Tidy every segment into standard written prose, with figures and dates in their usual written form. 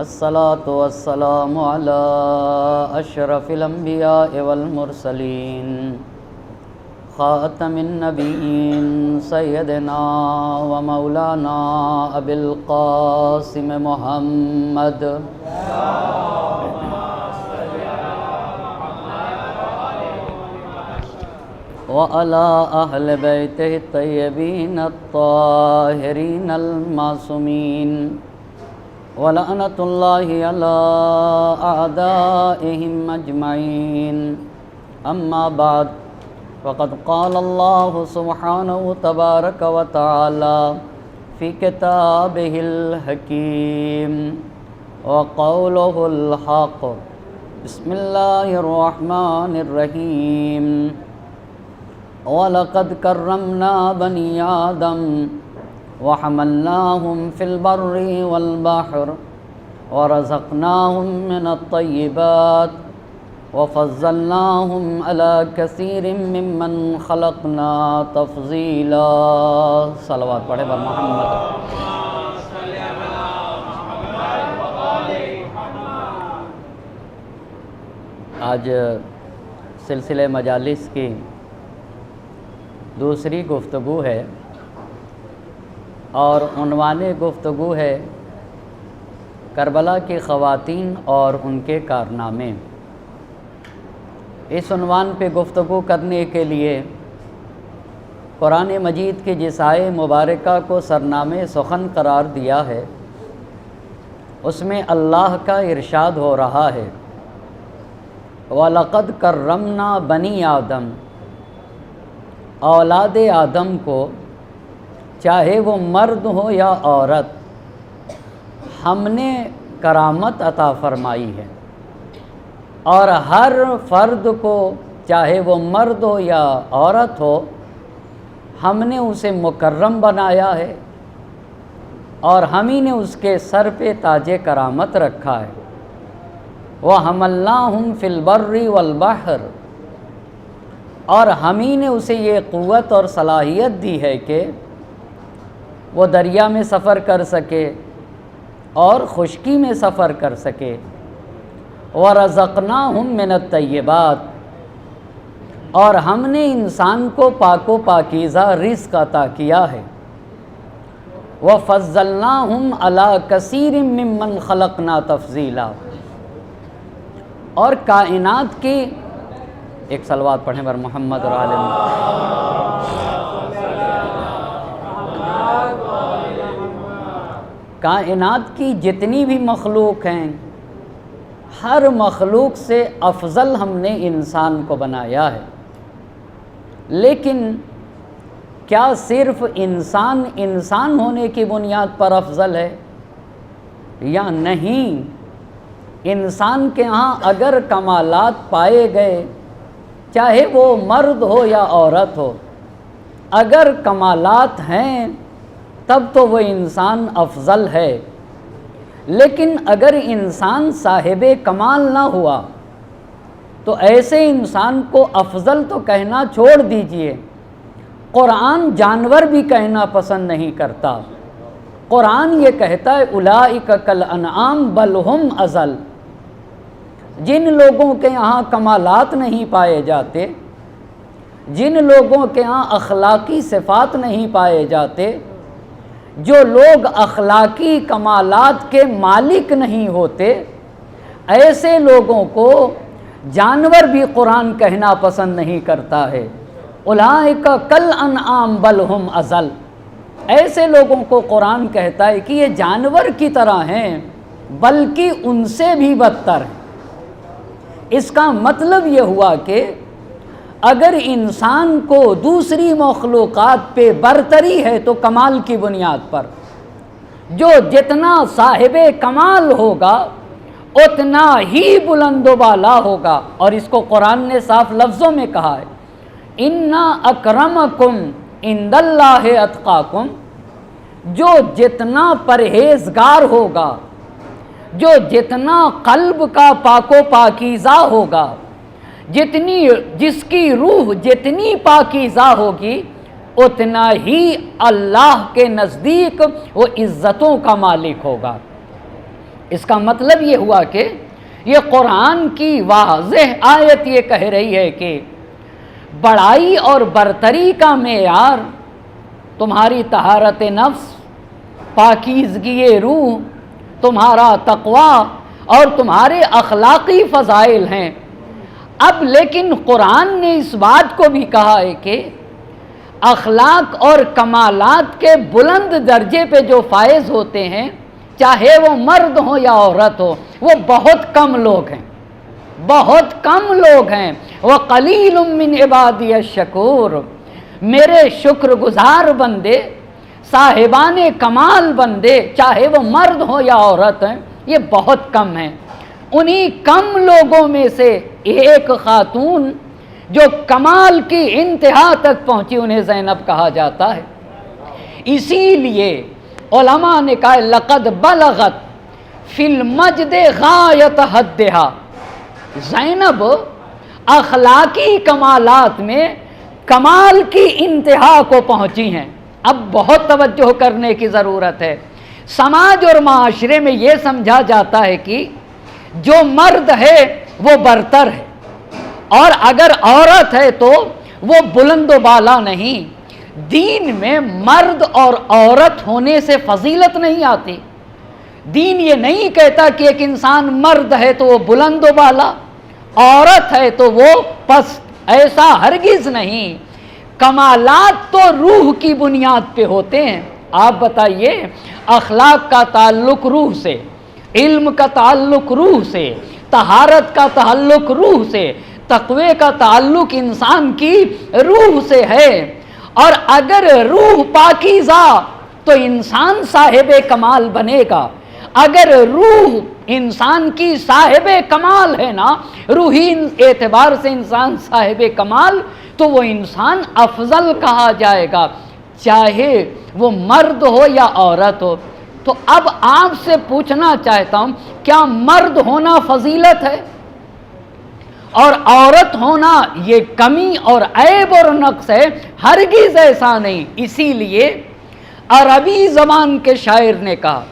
الصلاة والسلام على أشرف الأنبياء والمرسلين خاتم النبيين سيدنا ومولانا أبي القاسم محمد وعلى أهل بيته الطيبين الطاهرين المعصومين ولعنة الله على أعدائهم أجمعين. أما بعد، فقد قال الله سبحانه تبارك وتعالى في كتابه الحكيم وقوله الحق. بسم الله الرحمن الرحيم. وَلَقَدْ كَرَّمْنَا بَنِي آدَمَ وَحَمَلْنَاهُمْ فِي الْبَرِّ وَالْبَحْرِ وَرَزَقْنَاهُمْ مِنَ الطَّيِّبَاتِ وَفَضَّلْنَاهُمْ عَلَى كَثِيرٍ مِّمَّنْ خَلَقْنَا تَفْضِيلًا. صلوات پڑھے بر محمد. آج سلسلہ مجالس کی دوسری گفتگو ہے اور عنوان گفتگو ہے کربلا کی خواتین اور ان کے کارنامے. اس عنوان پہ گفتگو کرنے کے لیے قرآن مجید کی جس آیے مبارکہ کو سرنامے سخن قرار دیا ہے، اس میں اللہ کا ارشاد ہو رہا ہے وَلَقَدْ كَرَّمْنَا بَنِي آدَمَ. اولاد آدم کو، چاہے وہ مرد ہو یا عورت، ہم نے کرامت عطا فرمائی ہے، اور ہر فرد کو، چاہے وہ مرد ہو یا عورت ہو، ہم نے اسے مکرم بنایا ہے اور ہم ہی نے اس کے سر پہ تاج کرامت رکھا ہے. وَحَمَلْنَاهُمْ فِي الْبَرِّ وَالْبَحْرِ. اور ہم ہی نے اسے یہ قوت اور صلاحیت دی ہے کہ وہ دریا میں سفر کر سکے اور خشکی میں سفر کر سکے. وَرَزَقْنَاهُمْ مِنَ الطَّيِّبَاتِ. اور ہم نے انسان کو پاک و پاکیزہ رزق عطا کیا ہے. وَفَضَّلْنَاهُمْ عَلَى كَثِيرٍ مِّمَّنْ خَلَقْنَا تَفْضِيلًا. اور کائنات کی، ایک صلوات پڑھیں بر محمد اور آل محمد. کائنات کی جتنی بھی مخلوق ہیں، ہر مخلوق سے افضل ہم نے انسان کو بنایا ہے. لیکن کیا صرف انسان ہونے کی بنیاد پر افضل ہے یا نہیں؟ انسان کے ہاں اگر کمالات پائے گئے، چاہے وہ مرد ہو یا عورت ہو، اگر کمالات ہیں تب تو وہ انسان افضل ہے. لیکن اگر انسان صاحب کمال نہ ہوا تو ایسے انسان کو افضل تو کہنا چھوڑ دیجئے، قرآن جانور بھی کہنا پسند نہیں کرتا. قرآن یہ کہتا ہے اولئک کالانعام بل ہم اضل. جن لوگوں کے یہاں کمالات نہیں پائے جاتے، جن لوگوں کے یہاں اخلاقی صفات نہیں پائے جاتے، جو لوگ اخلاقی کمالات کے مالک نہیں ہوتے، ایسے لوگوں کو جانور بھی قرآن کہنا پسند نہیں کرتا ہے. اولئک کالانعام بل ہم اضل. ایسے لوگوں کو قرآن کہتا ہے کہ یہ جانور کی طرح ہیں بلکہ ان سے بھی بدتر ہیں. اس کا مطلب یہ ہوا کہ اگر انسان کو دوسری مخلوقات پہ برتری ہے تو کمال کی بنیاد پر. جو جتنا صاحب کمال ہوگا اتنا ہی بلند و بالا ہوگا. اور اس کو قرآن نے صاف لفظوں میں کہا ہے اِنَّ أَكْرَمَكُمْ عِنْدَ اللَّهِ أَتْقَاكُمْ. جو جتنا پرہیزگار ہوگا، جو جتنا قلب کا پاک و پاکیزہ ہوگا، جس کی روح جتنی پاکیزہ ہوگی، اتنا ہی اللہ کے نزدیک وہ عزتوں کا مالک ہوگا. اس کا مطلب یہ ہوا کہ یہ قرآن کی واضح آیت یہ کہہ رہی ہے کہ بڑائی اور برتری کا معیار تمہاری طہارت نفس، پاکیزگی روح، تمہارا تقوی اور تمہارے اخلاقی فضائل ہیں۔ اب لیکن قرآن نے اس بات کو بھی کہا ہے کہ اخلاق اور کمالات کے بلند درجے پہ جو فائز ہوتے ہیں، چاہے وہ مرد ہو یا عورت ہو، وہ بہت کم لوگ ہیں، بہت کم لوگ ہیں۔ وَقَلِيلٌ مِّنْ عِبَادِيَ الشَّكُورُ، میرے شکر گزار بندے، صاحبان کمال بندے، چاہے وہ مرد ہو یا عورت ہیں، یہ بہت کم ہیں۔ انہی کم لوگوں میں سے ایک خاتون جو کمال کی انتہا تک پہنچی، انہیں زینب کہا جاتا ہے۔ اسی لیے علماء نے کہا لقد بلغت فی المجد غایت حدہا، زینب اخلاقی کمالات میں کمال کی انتہا کو پہنچی ہیں۔ اب بہت توجہ کرنے کی ضرورت ہے۔ سماج اور معاشرے میں یہ سمجھا جاتا ہے کہ جو مرد ہے وہ برتر ہے، اور اگر عورت ہے تو وہ بلند و بالا نہیں۔ دین میں مرد اور عورت ہونے سے فضیلت نہیں آتی۔ دین یہ نہیں کہتا کہ ایک انسان مرد ہے تو وہ بلند و بالا، عورت ہے تو وہ پست، ایسا ہرگز نہیں۔ کمالات تو روح کی بنیاد پہ ہوتے ہیں۔ آپ بتائیے، اخلاق کا تعلق روح سے، علم کا تعلق روح سے، طہارت کا تعلق روح سے، تقوی کا تعلق انسان کی روح سے ہے۔ اور اگر روح پاکیزہ تو انسان صاحب کمال بنے گا۔ اگر روح انسان کی صاحب کمال ہے نا، روحی اعتبار سے انسان صاحب کمال، تو وہ انسان افضل کہا جائے گا، چاہے وہ مرد ہو یا عورت ہو۔ تو اب آپ سے پوچھنا چاہتا ہوں، کیا مرد ہونا فضیلت ہے اور عورت ہونا یہ کمی اور عیب اور نقص ہے؟ ہرگز ایسا نہیں۔ اسی لیے عربی زبان کے شاعر نے کہا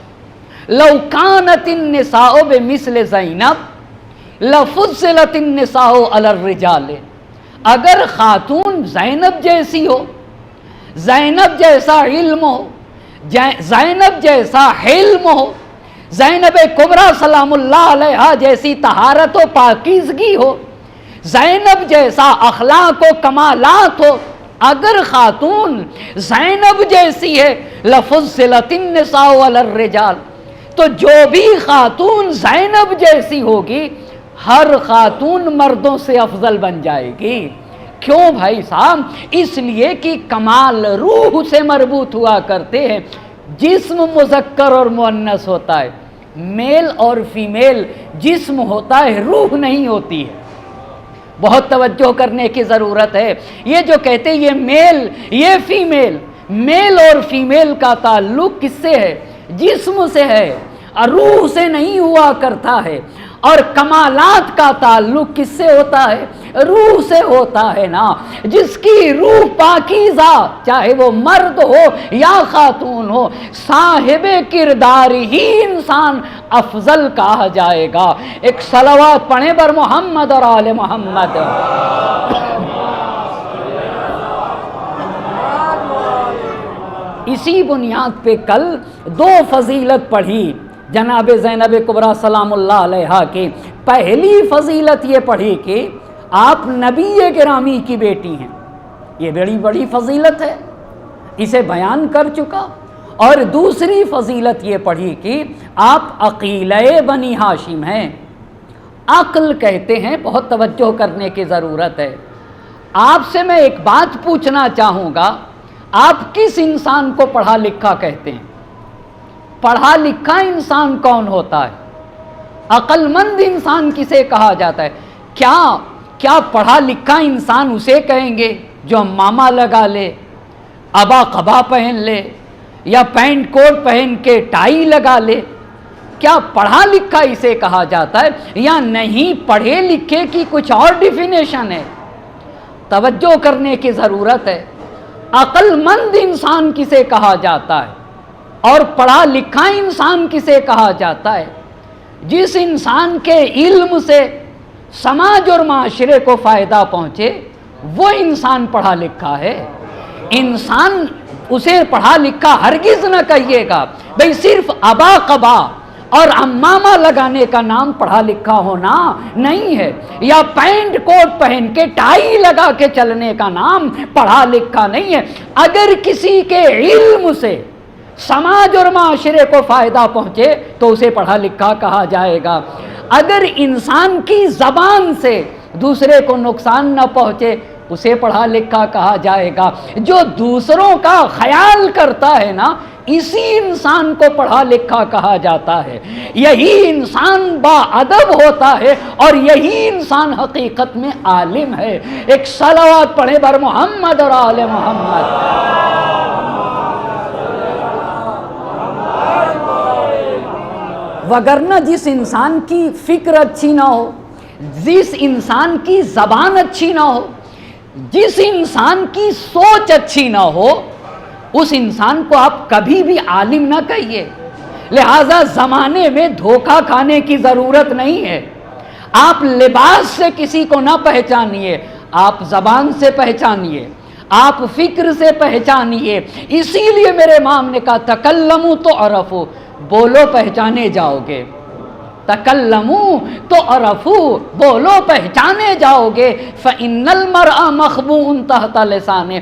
لو کانت النساء بمثل زینب لفضلت النساء علی الرجال، اگر خاتون زینب جیسی ہو، زینب جیسا علم ہو، زینب جیسا حلم ہو، زینب کبریٰ سلام اللہ علیہا جیسی طہارت و پاکیزگی ہو، زینب جیسا اخلاق و کمالات ہو، اگر خاتون زینب جیسی ہے لفضلت النساء علی الرجال، تو جو بھی خاتون زینب جیسی ہوگی ہر خاتون مردوں سے افضل بن جائے گی۔ کیوں بھائی صاحب؟ اس لیے کہ کمال روح سے مربوط ہوا کرتے ہیں۔ جسم مذکر اور مؤنث ہوتا ہے، میل اور فیمیل جسم ہوتا ہے، روح نہیں ہوتی ہے۔ بہت توجہ کرنے کی ضرورت ہے۔ یہ جو کہتے ہیں یہ میل یہ فیمیل، میل اور فیمیل کا تعلق کس سے ہے؟ جسم سے ہے، روح سے نہیں ہوا کرتا ہے۔ اور کمالات کا تعلق کس سے ہوتا ہے؟ روح سے ہوتا ہے نا۔ جس کی روح پاکیزہ، چاہے وہ مرد ہو یا خاتون ہو، صاحب کردار ہی انسان افضل کہا جائے گا۔ ایک صلوات پڑھیں بر محمد اور آل محمد۔ اسی بنیاد پہ کل دو فضیلت پڑھی جناب زینب کبریٰ سلام اللہ علیہا کی۔ پہلی فضیلت یہ پڑھی کہ آپ نبی گرامی کی بیٹی ہیں، یہ بڑی فضیلت ہے، اسے بیان کر چکا۔ اور دوسری فضیلت یہ پڑھی کہ آپ عقیلۂ بنی ہاشم ہیں۔ عقل کہتے ہیں، بہت توجہ کرنے کی ضرورت ہے۔ آپ سے میں ایک بات پوچھنا چاہوں گا، آپ کس انسان کو پڑھا لکھا کہتے ہیں؟ پڑھا لکھا انسان کون ہوتا ہے؟ عقل مند انسان کسے کہا جاتا ہے؟ کیا پڑھا لکھا انسان اسے کہیں گے جو ماما لگا لے، ابا قبا پہن لے، یا پینٹ کوٹ پہن کے ٹائی لگا لے؟ کیا پڑھا لکھا اسے کہا جاتا ہے یا نہیں؟ پڑھے لکھے کی کچھ اور ڈیفینیشن ہے، توجہ کرنے کی ضرورت ہے۔ عقل مند انسان کسے کہا جاتا ہے اور پڑھا لکھا انسان کسے کہا جاتا ہے؟ جس انسان کے علم سے سماج اور معاشرے کو فائدہ پہنچے وہ انسان پڑھا لکھا ہے۔ انسان اسے پڑھا لکھا ہرگز نہ کہیے گا بھئی صرف ابا قبا اور امامہ لگانے کا نام پڑھا لکھا ہونا نہیں ہے، یا پینٹ کوٹ پہن کے ٹائی لگا کے چلنے کا نام پڑھا لکھا نہیں ہے۔ اگر کسی کے علم سے سماج اور معاشرے کو فائدہ پہنچے تو اسے پڑھا لکھا کہا جائے گا۔ اگر انسان کی زبان سے دوسرے کو نقصان نہ پہنچے اسے پڑھا لکھا کہا جائے گا۔ جو دوسروں کا خیال کرتا ہے نا اسی انسان کو پڑھا لکھا کہا جاتا ہے۔ یہی انسان با ادب ہوتا ہے اور یہی انسان حقیقت میں عالم ہے۔ ایک صلوات پڑھے بر محمد اور آل محمد۔ وگرنہ جس انسان کی فکر اچھی نہ ہو، جس انسان کی زبان اچھی نہ ہو، جس انسان کی سوچ اچھی نہ ہو، اس انسان کو آپ کبھی بھی عالم نہ کہیے۔ لہذا زمانے میں دھوکہ کھانے کی ضرورت نہیں ہے۔ آپ لباس سے کسی کو نہ پہچانیے، آپ زبان سے پہچانیے، آپ فکر سے پہچانیے۔ اسی لیے میرے امام نے کہا تکلموا تو عرفو، بولو پہچانے جاؤ گے۔ تکلموا تو عرفو، بولو پہچانے جاؤ گے۔ فإن المرء مخبوء تحت لسانه،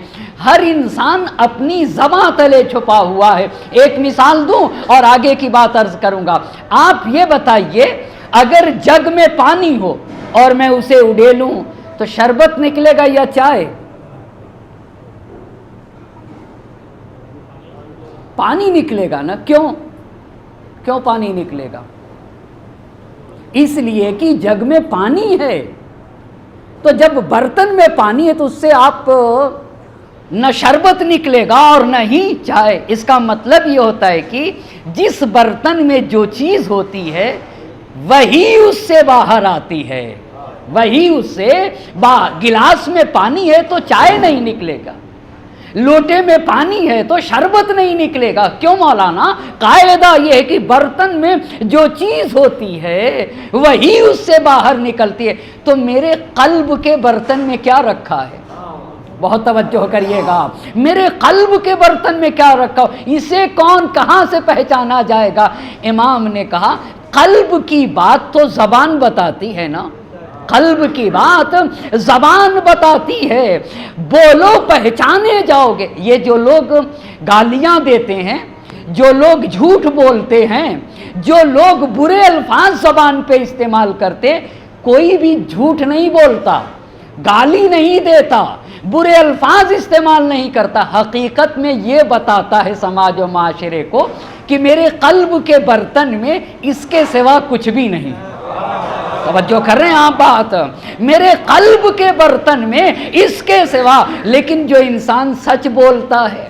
ہر انسان اپنی زبان تلے چھپا ہوا ہے۔ ایک مثال دوں اور آگے کی بات عرض کروں گا۔ آپ یہ بتائیے اگر جگ میں پانی ہو اور میں اسے اڈیلوں تو شربت نکلے گا یا چائے؟ پانی نکلے گا نا۔ کیوں پانی نکلے گا؟ اس لیے کہ جگ میں پانی ہے، تو جب برتن میں پانی ہے تو اس سے آپ نہ شربت نکلے گا اور نہ ہی چائے۔ اس کا مطلب یہ ہوتا ہے کہ جس برتن میں جو چیز ہوتی ہے وہی اس سے باہر آتی ہے، وہی اس سے گلاس میں پانی ہے تو چائے نہیں نکلے گا، لوٹے میں پانی ہے تو شربت نہیں نکلے گا۔ کیوں مولانا؟ قاعدہ یہ ہے کہ برتن میں جو چیز ہوتی ہے وہی اس سے باہر نکلتی ہے۔ تو میرے قلب کے برتن میں کیا رکھا ہے؟ بہت توجہ کریے گا، میرے قلب کے برتن میں کیا رکھا ہو، اسے کون کہاں سے پہچانا جائے گا؟ امام نے کہا قلب کی بات تو زبان بتاتی ہے نا، قلب کی بات زبان بتاتی ہے۔ بولو پہچانے جاؤ گے۔ یہ جو لوگ گالیاں دیتے ہیں، جو لوگ جھوٹ بولتے ہیں، جو لوگ برے الفاظ زبان پہ استعمال کرتے، کوئی بھی جھوٹ نہیں بولتا، گالی نہیں دیتا، برے الفاظ استعمال نہیں کرتا، حقیقت میں یہ بتاتا ہے سماج و معاشرے کو کہ میرے قلب کے برتن میں اس کے سوا کچھ بھی نہیں۔ توجہ کر رہے ہیں آپ بات؟ میرے قلب کے برتن میں اس کے سوا۔ لیکن جو انسان سچ بولتا ہے،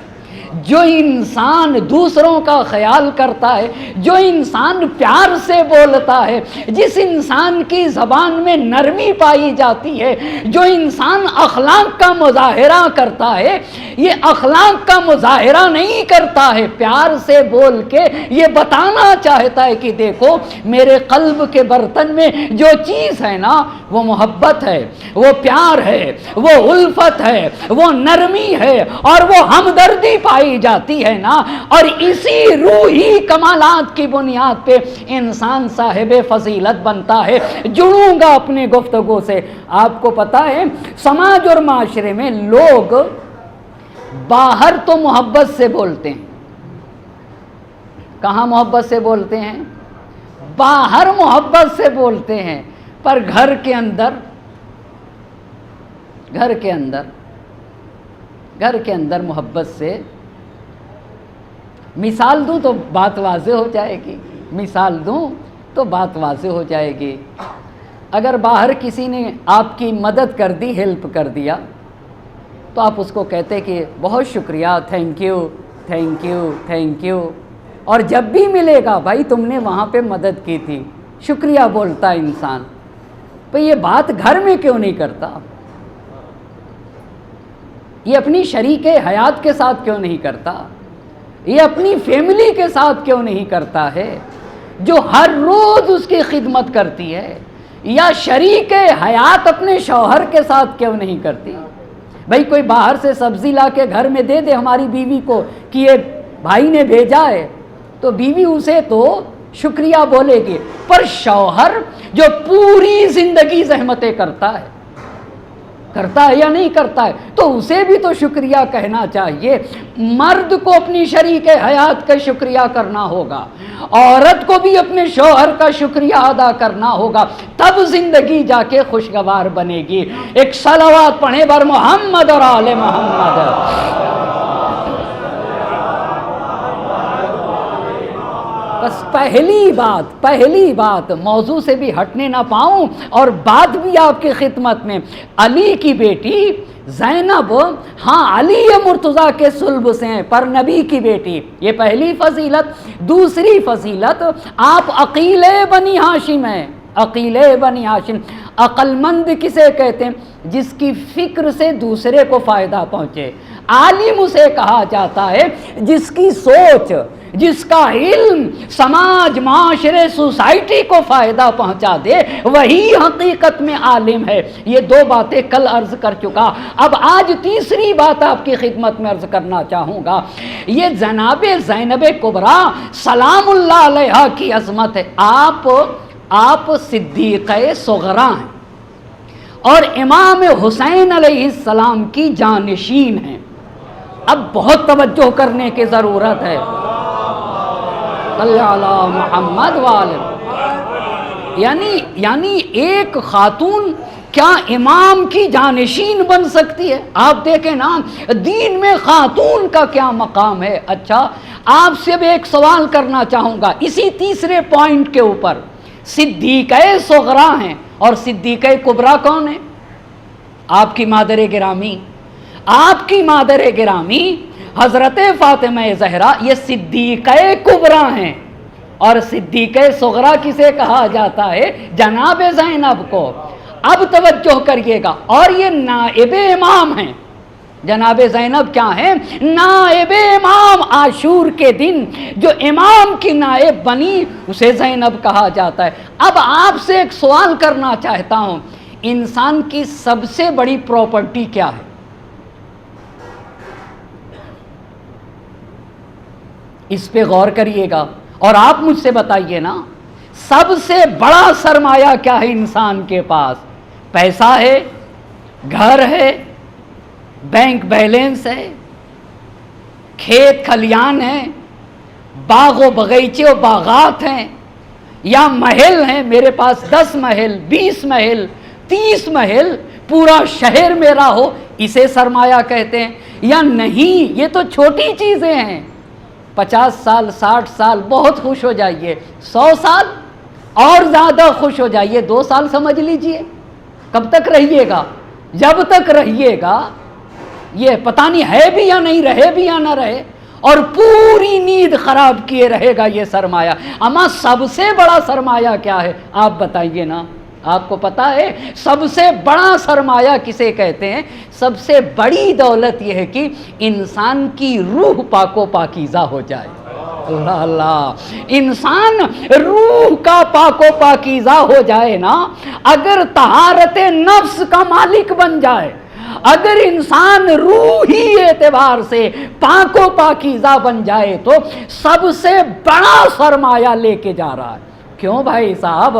جو انسان دوسروں کا خیال کرتا ہے، جو انسان پیار سے بولتا ہے، جس انسان کی زبان میں نرمی پائی جاتی ہے، جو انسان اخلاق کا مظاہرہ کرتا ہے، یہ اخلاق کا مظاہرہ نہیں کرتا ہے، پیار سے بول کے یہ بتانا چاہتا ہے کہ دیکھو میرے قلب کے برتن میں جو چیز ہے نا وہ محبت ہے، وہ پیار ہے، وہ الفت ہے، وہ نرمی ہے اور وہ ہمدردی پائی جاتی ہے نا۔ اور اسی روحی کمالات کی بنیاد پہ انسان صاحب فضیلت بنتا ہے۔ جڑوں گا اپنے گفتگو سے۔ آپ کو پتا ہے سماج اور معاشرے میں لوگ باہر تو محبت سے بولتے ہیں، کہاں محبت سے بولتے ہیں؟ باہر محبت سے بولتے ہیں، پر گھر کے اندر محبت سے۔ مثال دوں تو بات واضح ہو جائے گی، مثال دوں تو بات واضح ہو جائے گی۔ اگر باہر کسی نے آپ کی مدد کر دی، ہیلپ کر دیا، تو آپ اس کو کہتے کہ بہت شکریہ، thank you thank you thank you, اور جب بھی ملے گا بھائی تم نے وہاں پہ مدد کی تھی، شکریہ بولتا انسان۔ تو یہ بات گھر میں کیوں نہیں کرتا؟ یہ اپنی شریک حیات کے ساتھ کیوں نہیں کرتا؟ یہ اپنی فیملی کے ساتھ کیوں نہیں کرتا ہے؟ جو ہر روز اس کی خدمت کرتی ہے، یا شریک حیات اپنے شوہر کے ساتھ کیوں نہیں کرتی؟ بھائی کوئی باہر سے سبزی لا کے گھر میں دے دے ہماری بیوی کو کہ یہ بھائی نے بھیجا ہے، تو بیوی اسے تو شکریہ بولے گی، پر شوہر جو پوری زندگی زحمتیں کرتا ہے یا نہیں کرتا ہے، تو اسے بھی تو شکریہ کہنا چاہیے۔ مرد کو اپنی شریک حیات کا شکریہ کرنا ہوگا، عورت کو بھی اپنے شوہر کا شکریہ ادا کرنا ہوگا، تب زندگی جا کے خوشگوار بنے گی۔ ایک صلوات پڑھیں بر محمد اور آل محمد۔ بس پہلی بات موضوع سے بھی ہٹنے نہ پاؤں اور بات بھی آپ کی خدمت میں، علی کی بیٹی زینب، ہاں علی مرتضیٰ کے صلب سے ہیں پر نبی کی بیٹی، یہ پہلی فضیلت۔ دوسری فضیلت، آپ عقیل بنی ہاشم ہیں، عقیل بنی ہاشم۔ عقل مند کسے کہتے ہیں؟ جس کی فکر سے دوسرے کو فائدہ پہنچے۔ عالم اسے کہا جاتا ہے جس کی سوچ، جس کا علم سماج، معاشرے، سوسائٹی کو فائدہ پہنچا دے، وہی حقیقت میں عالم ہے۔ یہ دو باتیں کل عرض کر چکا، اب آج تیسری بات آپ کی خدمت میں عرض کرنا چاہوں گا۔ یہ جناب زینب کبریٰ سلام اللہ علیہا کی عظمت ہے۔ آپ صدیقہ صغریٰ ہیں اور امام حسین علیہ السلام کی جانشین ہیں۔ اب بہت توجہ کرنے کی ضرورت ہے۔ صلی اللہ محمد والے، یعنی ایک خاتون کیا امام کی جانشین بن سکتی ہے؟ آپ دیکھیں نا دین میں خاتون کا کیا مقام ہے۔ اچھا آپ سے بھی ایک سوال کرنا چاہوں گا اسی تیسرے پوائنٹ کے اوپر۔ صدیقہ صغریٰ ہیں اور صدیقہ کبریٰ کون ہے؟ آپ کی مادر گرامی، آپ کی مادر گرامی حضرت فاطمہ زہرا، یہ صدیقہ کبریٰ ہیں، اور صدیقہ صغریٰ کسے کہا جاتا ہے؟ جناب زینب کو۔ اب توجہ کریے گا، اور یہ نائب امام ہیں۔ جناب زینب کیا ہیں؟ نائب امام۔ عاشور کے دن جو امام کی نائب بنی اسے زینب کہا جاتا ہے۔ اب آپ سے ایک سوال کرنا چاہتا ہوں، انسان کی سب سے بڑی پراپرٹی کیا ہے؟ اس پہ غور کریے گا اور آپ مجھ سے بتائیے نا، سب سے بڑا سرمایہ کیا ہے انسان کے پاس؟ پیسہ ہے، گھر ہے، بینک بیلنس ہے، کھیت کھلیان ہے، باغ و باغیچے و باغات ہیں، یا محل ہیں؟ میرے پاس 10 محل، 20 محل، 30 محل، پورا شہر میرا ہو، اسے سرمایہ کہتے ہیں؟ یا نہیں، یہ تو چھوٹی چیزیں ہیں۔ 50 سال، 60 سال بہت خوش ہو جائیے، 100 سال اور زیادہ خوش ہو جائیے، 2 سال سمجھ لیجئے۔ کب تک رہیے گا؟ جب تک رہیے گا، یہ پتہ نہیں ہے بھی یا نہیں، رہے بھی یا نہ رہے، اور پوری نیند خراب کیے رہے گا یہ سرمایہ۔ اما سب سے بڑا سرمایہ کیا ہے؟ آپ بتائیے نا، آپ کو پتا ہے سب سے بڑا سرمایہ کسے کہتے ہیں؟ سب سے بڑی دولت یہ ہے کہ انسان کی روح پاک و پاکیزہ ہو جائے۔ اللہ اللہ، انسان روح کا پاک و پاکیزہ ہو جائے نا، اگر طہارت نفس کا مالک بن جائے، اگر انسان روحی اعتبار سے پاک و پاکیزہ بن جائے تو سب سے بڑا سرمایہ لے کے جا رہا ہے۔ کیوں بھائی صاحب؟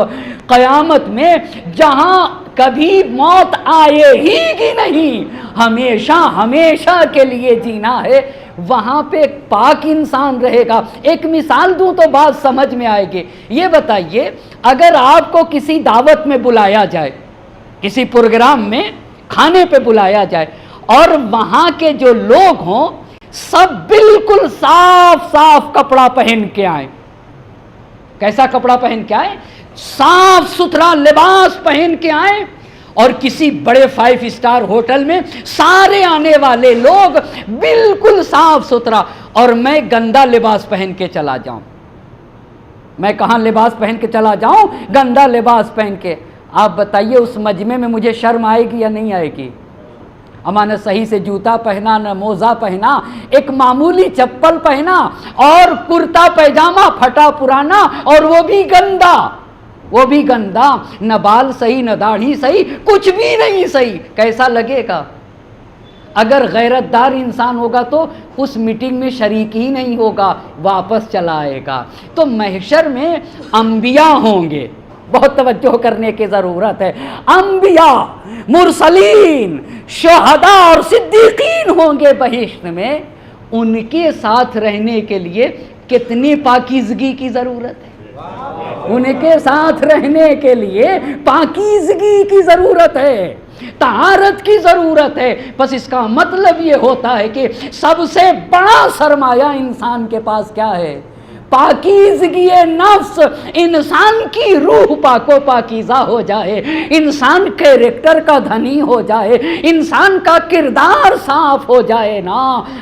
قیامت میں جہاں کبھی موت آئے ہی کی نہیں، ہمیشہ ہمیشہ کے لیے جینا ہے، وہاں پہ ایک پاک انسان رہے گا۔ ایک مثال دوں تو بات سمجھ میں آئے گی۔ یہ بتائیے، اگر آپ کو کسی دعوت میں بلایا جائے، کسی پروگرام میں کھانے پہ بلایا جائے، اور وہاں کے جو لوگ ہوں سب بالکل صاف صاف کپڑا پہن کے آئیں، کیسا کپڑا پہن کے آئیں؟ صاف ستھرا لباس پہن کے آئیں، اور کسی بڑے 5 اسٹار ہوٹل میں سارے آنے والے لوگ بالکل صاف ستھرا، اور میں گندا لباس پہن کے چلا جاؤں، میں کہاں لباس پہن کے چلا جاؤں؟ گندا لباس پہن کے، آپ بتائیے اس مجمع میں مجھے شرم آئے گی یا نہیں آئے گی؟ اما نہ صحیح سے جوتا پہنا، نہ موزہ پہنا، ایک معمولی چپل پہنا اور کرتا پیجامہ پھٹا پرانا، اور وہ بھی گندا، نہ بال صحیح نہ داڑھی صحیح، کچھ بھی نہیں صحیح، کیسا لگے گا؟ اگر غیرت دار انسان ہوگا تو اس میٹنگ میں شریک ہی نہیں ہوگا، واپس چلا آئے گا۔ تو محشر میں انبیاء ہوں گے، بہت توجہ کرنے کی ضرورت ہے، انبیاء، مرسلین، شہداء اور صدیقین ہوں گے بہشت میں۔ ان کے ساتھ رہنے کے لیے کتنی پاکیزگی کی ضرورت ہے، ان کے ساتھ رہنے کے لیے پاکیزگی کی ضرورت ہے، طہارت کی ضرورت ہے۔ بس اس کا مطلب یہ ہوتا ہے کہ سب سے بڑا سرمایہ انسان کے پاس کیا ہے؟ پاکیزگی نفس، انسان کی روح پاک و پاکیزہ ہو جائے، انسان کیریکٹر کا دھنی ہو جائے، انسان کا کردار صاف ہو جائے نا۔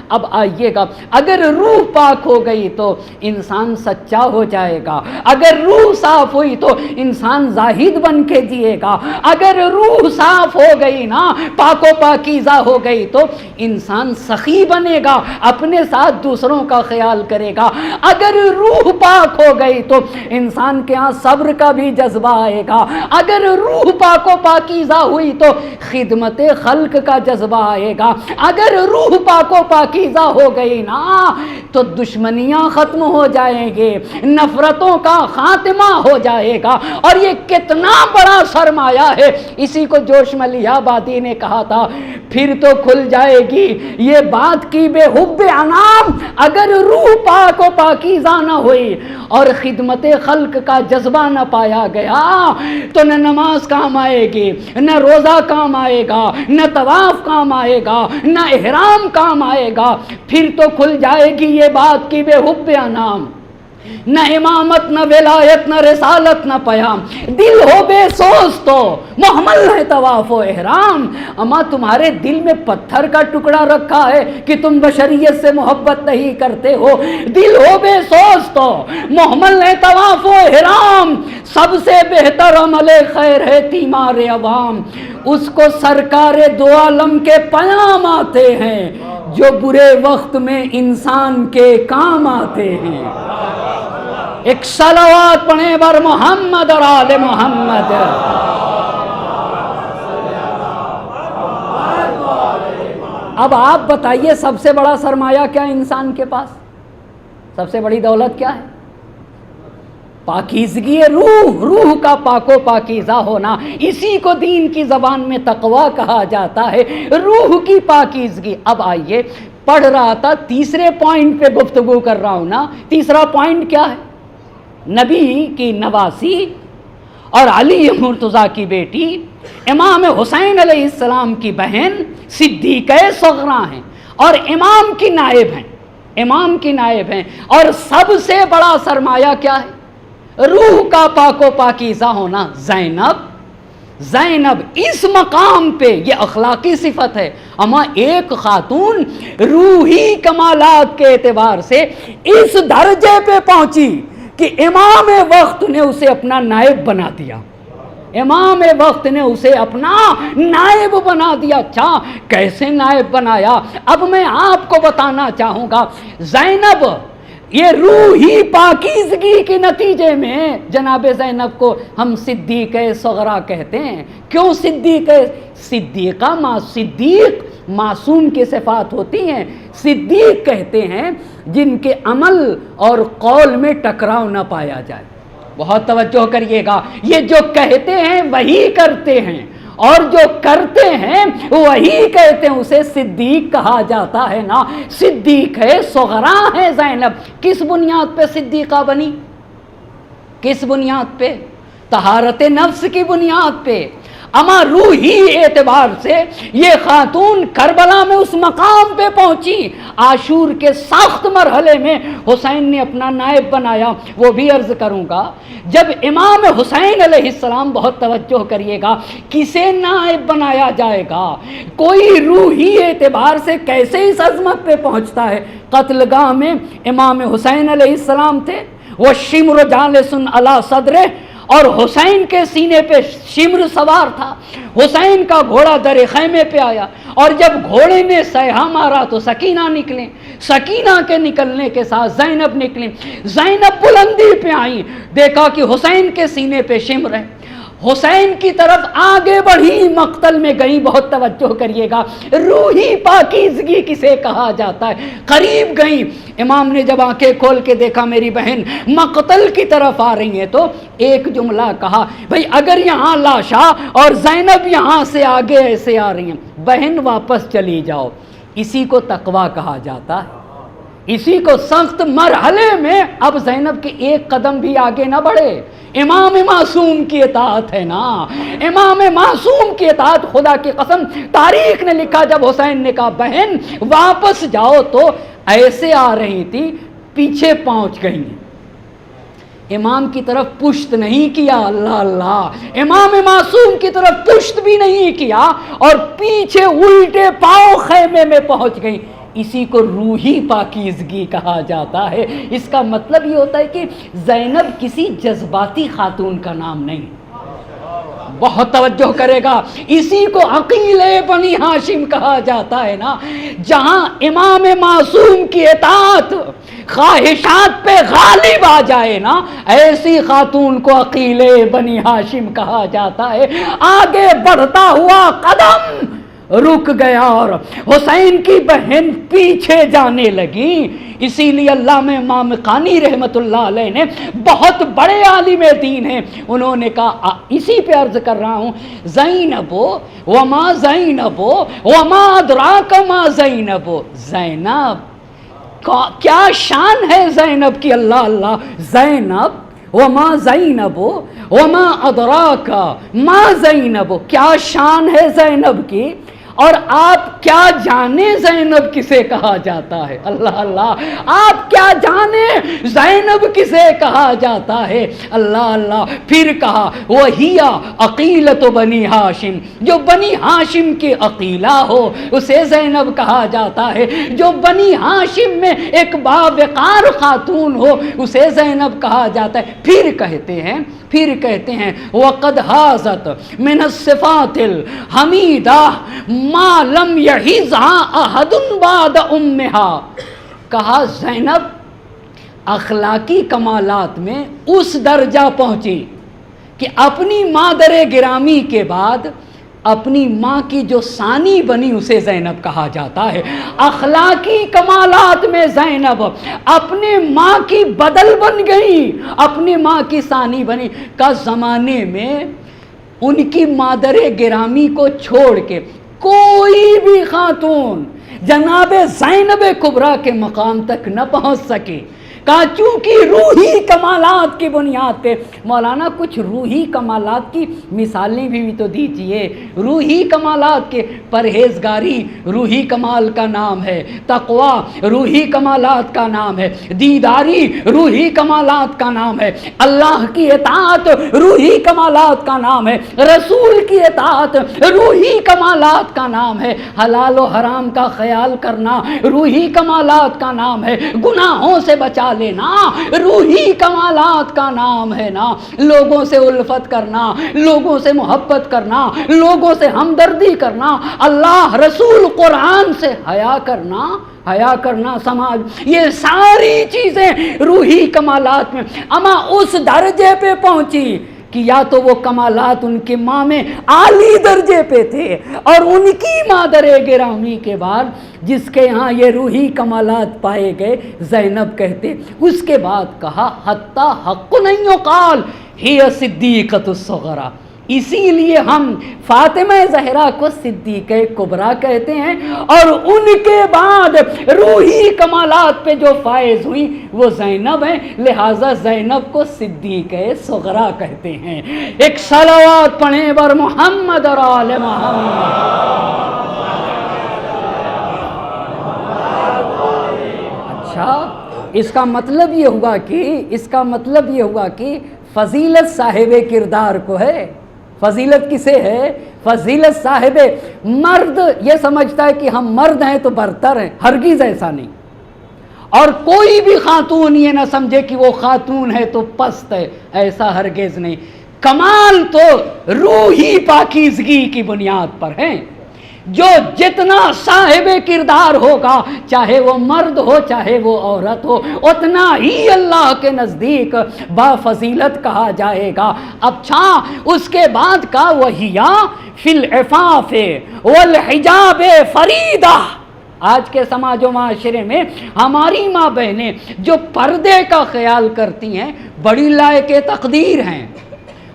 اب آئیے گا، اگر روح پاک ہو گئی تو انسان سچا ہو جائے گا، اگر روح صاف ہوئی تو انسان زاہد بن کے جیے گا، اگر روح صاف ہو گئی نا، پاک و پاکیزہ ہو گئی تو انسان سخی بنے گا، اپنے ساتھ دوسروں کا خیال کرے گا، اگر روح پاک ہو گئی تو انسان کے ہاں صبر کا بھی جذبہ آئے گا، اگر روح پاک و پاکیزہ ہوئی تو خدمت خلق کا جذبہ آئے گا، اگر روح پاک و پاکیزہ ہو گئی نا تو دشمنیاں ختم ہو جائیں گے، نفرتوں کا خاتمہ ہو جائے گا۔ اور یہ کتنا بڑا سرمایہ ہے، اسی کو جوش ملی آبادی نے کہا تھا، پھر تو کھل جائے گی یہ بات کی بے حب انام، اگر روح پاک و پاکیزہ نہ ہوئی اور خدمت خلق کا جذبہ نہ پایا گیا تو نہ نماز کام آئے گی، نہ روزہ کام آئے گا، نہ طواف کام آئے گا، نہ احرام کام آئے گا۔ پھر تو کھل جائے گی یہ بات کی بے حب انام، نہ امامت نہ ولایت نہ رسالت نہ پیام، دل ہو بے سوز تو محمل ہے طواف و احرام۔ اما تمہارے دل میں پتھر کا ٹکڑا رکھا ہے کہ تم بشریت سے محبت نہیں کرتے ہو، دل ہو بے سوز تو محمل ہے طواف و احرام، سب سے بہتر عمل خیر ہے تیمار عوام، اس کو سرکار دو عالم کے پیام آتے ہیں جو برے وقت میں انسان کے کام آتے ہیں۔ ایک صلوات پڑھیں بر محمد اور آل محمد۔ اب آپ بتائیے سب سے بڑا سرمایہ کیا انسان کے پاس؟ سب سے بڑی دولت کیا ہے؟ پاکیزگی روح کا پاک و پاکیزہ ہونا، اسی کو دین کی زبان میں تقویٰ کہا جاتا ہے، روح کی پاکیزگی۔ اب آئیے، پڑھ رہا تھا تیسرے پوائنٹ پہ گفتگو کر رہا ہوں نا۔ تیسرا پوائنٹ کیا ہے؟ نبی کی نواسی اور علی مرتضیٰ کی بیٹی امام حسین علیہ السلام کی بہن صدیقہ صغرا ہیں اور امام کی نائب ہیں، اور سب سے بڑا سرمایہ کیا ہے؟ روح کا پاک و پاکیزہ ہونا۔ زینب اس مقام پہ، یہ اخلاقی صفت ہے، اما ایک خاتون روحی کمالات کے اعتبار سے اس درجے پہ پہنچی کہ امام وقت نے اسے اپنا نائب بنا دیا، امام وقت نے اسے اپنا نائب بنا دیا۔ اچھا، کیسے نائب بنایا؟ اب میں آپ کو بتانا چاہوں گا۔ زینب، یہ روحی پاکیزگی کے نتیجے میں جناب زینب کو ہم صدیقہ صغرا کہتے ہیں۔ کیوں صدیق معصوم کی صفات ہوتی ہیں، صدیق کہتے ہیں جن کے عمل اور قول میں ٹکراؤ نہ پایا جائے۔ بہت توجہ کریے گا، یہ جو کہتے ہیں وہی کرتے ہیں، اور جو کرتے ہیں وہی کہتے ہیں، اسے صدیق کہا جاتا ہے نا۔ صدیق ہے، صغرا ہے زینب۔ کس بنیاد پہ صدیقہ بنی؟ کس بنیاد پہ؟ طہارت نفس کی بنیاد پہ۔ اما روحی اعتبار سے یہ خاتون کربلا میں اس مقام پہ پہنچی، عاشور کے سخت مرحلے میں حسین نے اپنا نائب بنایا۔ وہ بھی عرض کروں گا، جب امام حسین علیہ السلام، بہت توجہ کریے گا، کسے نائب بنایا جائے گا؟ کوئی روحی اعتبار سے کیسے اس عظمت پہ پہنچتا ہے؟ قتل گاہ میں امام حسین علیہ السلام تھے، وہ شمر جالسن علی صدرہ، اور حسین کے سینے پہ شمر سوار تھا، حسین کا گھوڑا در خیمے پہ آیا، اور جب گھوڑے نے سیہا مارا تو سکینہ نکلیں، سکینہ کے نکلنے کے ساتھ زینب نکلیں، زینب بلندی پہ آئیں، دیکھا کہ حسین کے سینے پہ شمر ہے، حسین کی طرف آگے بڑھی، مقتل میں گئی، بہت توجہ کریے گا، روحی پاکیزگی کسے کہا جاتا ہے، قریب گئی، امام نے جب آنکھیں کھول کے دیکھا میری بہن مقتل کی طرف آ رہی ہیں تو ایک جملہ کہا، بھئی اگر یہاں لاشا اور زینب یہاں سے آگے ایسے آ رہی ہیں، بہن واپس چلی جاؤ، اسی کو تقویٰ کہا جاتا ہے، اسی کو سخت مرحلے میں اب زینب کے ایک قدم بھی آگے نہ بڑھے، امام معصوم کی اطاعت ہے نا، امام معصوم کی اطاعت، خدا کی قسم تاریخ نے لکھا جب حسین نے کہا بہن واپس جاؤ تو ایسے آ رہی تھی، پیچھے پہنچ گئی، امام کی طرف پشت نہیں کیا، اللہ اللہ، امام معصوم کی طرف پشت بھی نہیں کیا اور پیچھے الٹے پاؤں خیمے میں پہنچ گئی، اسی کو روحی پاکیزگی کہا جاتا ہے۔ اس کا مطلب یہ ہوتا ہے کہ زینب کسی جذباتی خاتون کا نام نہیں، بہت توجہ کرے گا، اسی کو عقیل بنی ہاشم کہا جاتا ہے نا، جہاں امام معصوم کی اطاعت خواہشات پہ غالب آ جائے نا، ایسی خاتون کو عقیل بنی ہاشم کہا جاتا ہے۔ آگے بڑھتا ہوا قدم رک گیا اور حسین کی بہن پیچھے جانے لگی، اسی لیے علامہ امام قانی رحمت اللہ علیہ نے، بہت بڑے عالم دین ہیں، انہوں نے کہا، اسی پہ عرض کر رہا ہوں، زینب وما زینب وما ادراک ما زینب، زینب کیا شان ہے زینب کی، اللہ اللہ، زینب وما زینب وما ادراک ما زینب، کیا شان ہے زینب کی، اور آپ کیا جانے زینب کسے کہا جاتا ہے، اللہ اللہ، آپ کیا جانے زینب کسے کہا جاتا ہے، اللہ اللہ، پھر کہا وہی عقیلۃ بنی ہاشم، جو بنی ہاشم کی عقیلہ ہو اسے زینب کہا جاتا ہے، جو بنی ہاشم میں ایک باوقار خاتون ہو اسے زینب کہا جاتا ہے، پھر کہتے ہیں وقد حازت من الصفات الحمیدہ ما لم یحیزها احد بعد امها، کہا زینب اخلاقی کمالات میں اس درجہ پہنچی کہ اپنی مادر گرامی کے بعد اپنی ماں کی جو ثانی بنی اسے زینب کہا جاتا ہے، اخلاقی کمالات میں زینب اپنے ماں کی بدل بن گئی، اپنی ماں کی ثانی بنی، کا زمانے میں ان کی مادر گرامی کو چھوڑ کے کوئی بھی خاتون جناب زینب کبریٰ کے مقام تک نہ پہنچ سکی، کہا چونکہ روحی کمالات کی بنیاد پہ، مولانا کچھ روحی کمالات کی مثالیں بھی تو دیجئے، روحی کمالات کے، پرہیزگاری روحی کمال کا نام ہے، تقوی روحی کمالات کا نام ہے، دیداری روحی کمالات کا نام ہے، اللہ کی اطاعت روحی کمالات کا نام ہے، رسول کی اطاعت روحی کمالات کا نام ہے، حلال و حرام کا خیال کرنا روحی کمالات کا نام ہے، گناہوں سے بچا لینا روحی کمالات کا نام ہے نا، لوگوں سے الفت کرنا، لوگوں سے محبت کرنا، لوگوں سے ہمدردی کرنا، اللہ رسول قرآن سے حیا کرنا سماج، یہ ساری چیزیں روحی کمالات میں، اما اس درجے پہ پہنچی کہ یا تو وہ کمالات ان کی ماں میں عالی درجے پہ تھے، اور ان کی مادر گرامی کے بعد جس کے ہاں یہ روحی کمالات پائے گئے زینب کہتے، اس کے بعد کہا حتی حق نہیں یقال ہی صدیقۃ الصغریٰ، اسی لیے ہم فاطمہ زہرا کو صدیقہ کبریٰ کہتے ہیں، اور ان کے بعد روحی کمالات پہ جو فائز ہوئی وہ زینب ہیں، لہٰذا زینب کو صدیقہ صغریٰ کہتے ہیں۔ ایک صلوات پڑھیں بر محمد اور آل محمد۔ اچھا، اس کا مطلب یہ ہوا کہ فضیلت صاحب کردار کو ہے، فضیلت کسے ہے؟ فضیلت صاحب، مرد یہ سمجھتا ہے کہ ہم مرد ہیں تو برتر ہیں، ہرگز ایسا نہیں، اور کوئی بھی خاتون یہ نہ سمجھے کہ وہ خاتون ہے تو پست ہے، ایسا ہرگز نہیں۔ کمال تو روحی پاکیزگی کی بنیاد پر ہیں. جو جتنا صاحب کردار ہوگا، چاہے وہ مرد ہو چاہے وہ عورت ہو، اتنا ہی اللہ کے نزدیک بافضیلت کہا جائے گا. اچھا، اس کے بعد کا وَهِيَ فِي الْعِفَافِ وَالْحِجَابِ فَرِيدَةٌ. آج کے سماج و معاشرے میں ہماری ماں بہنیں جو پردے کا خیال کرتی ہیں بڑی لائق تقدیر ہیں.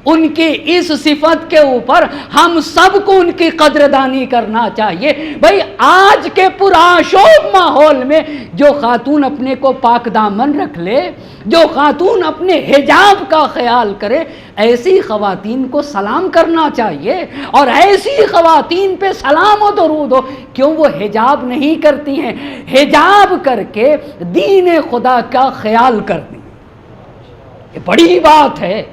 ان کی اس صفت کے اوپر ہم سب کو ان کی قدردانی کرنا چاہیے. بھئی آج کے پرآشوب ماحول میں جو خاتون اپنے کو پاک دامن رکھ لے، جو خاتون اپنے حجاب کا خیال کرے، ایسی خواتین کو سلام کرنا چاہیے. اور ایسی خواتین پہ سلام و درود ہو. کیوں وہ حجاب نہیں کرتی ہیں؟ حجاب کر کے دین خدا کا خیال کرتی. یہ بڑی بات ہے،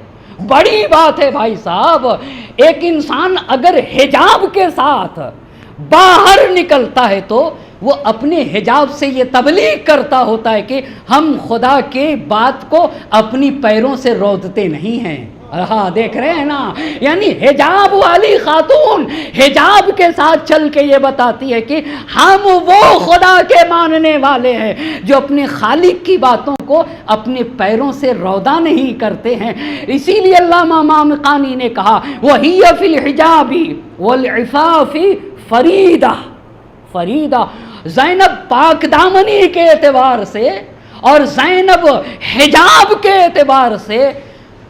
بڑی بات ہے بھائی صاحب. ایک انسان اگر حجاب کے ساتھ باہر نکلتا ہے تو وہ اپنے حجاب سے یہ تبلیغ کرتا ہوتا ہے کہ ہم خدا کے بات کو اپنی پیروں سے رودتے نہیں ہیں. ہاں دیکھ رہے ہیں نا، یعنی حجاب والی خاتون حجاب کے ساتھ چل کے یہ بتاتی ہے کہ ہم وہ خدا کے ماننے والے ہیں جو اپنے خالق کی باتوں کو اپنے پیروں سے رودا نہیں کرتے ہیں. اسی لیے علامہ امام قانی نے کہا وَهِيَ فِي الْحِجَابِ وَالْعِفَافِ فَرِيدَةٌ. فریدہ زینب پاک دامنی کے اعتبار سے اور زینب حجاب کے اعتبار سے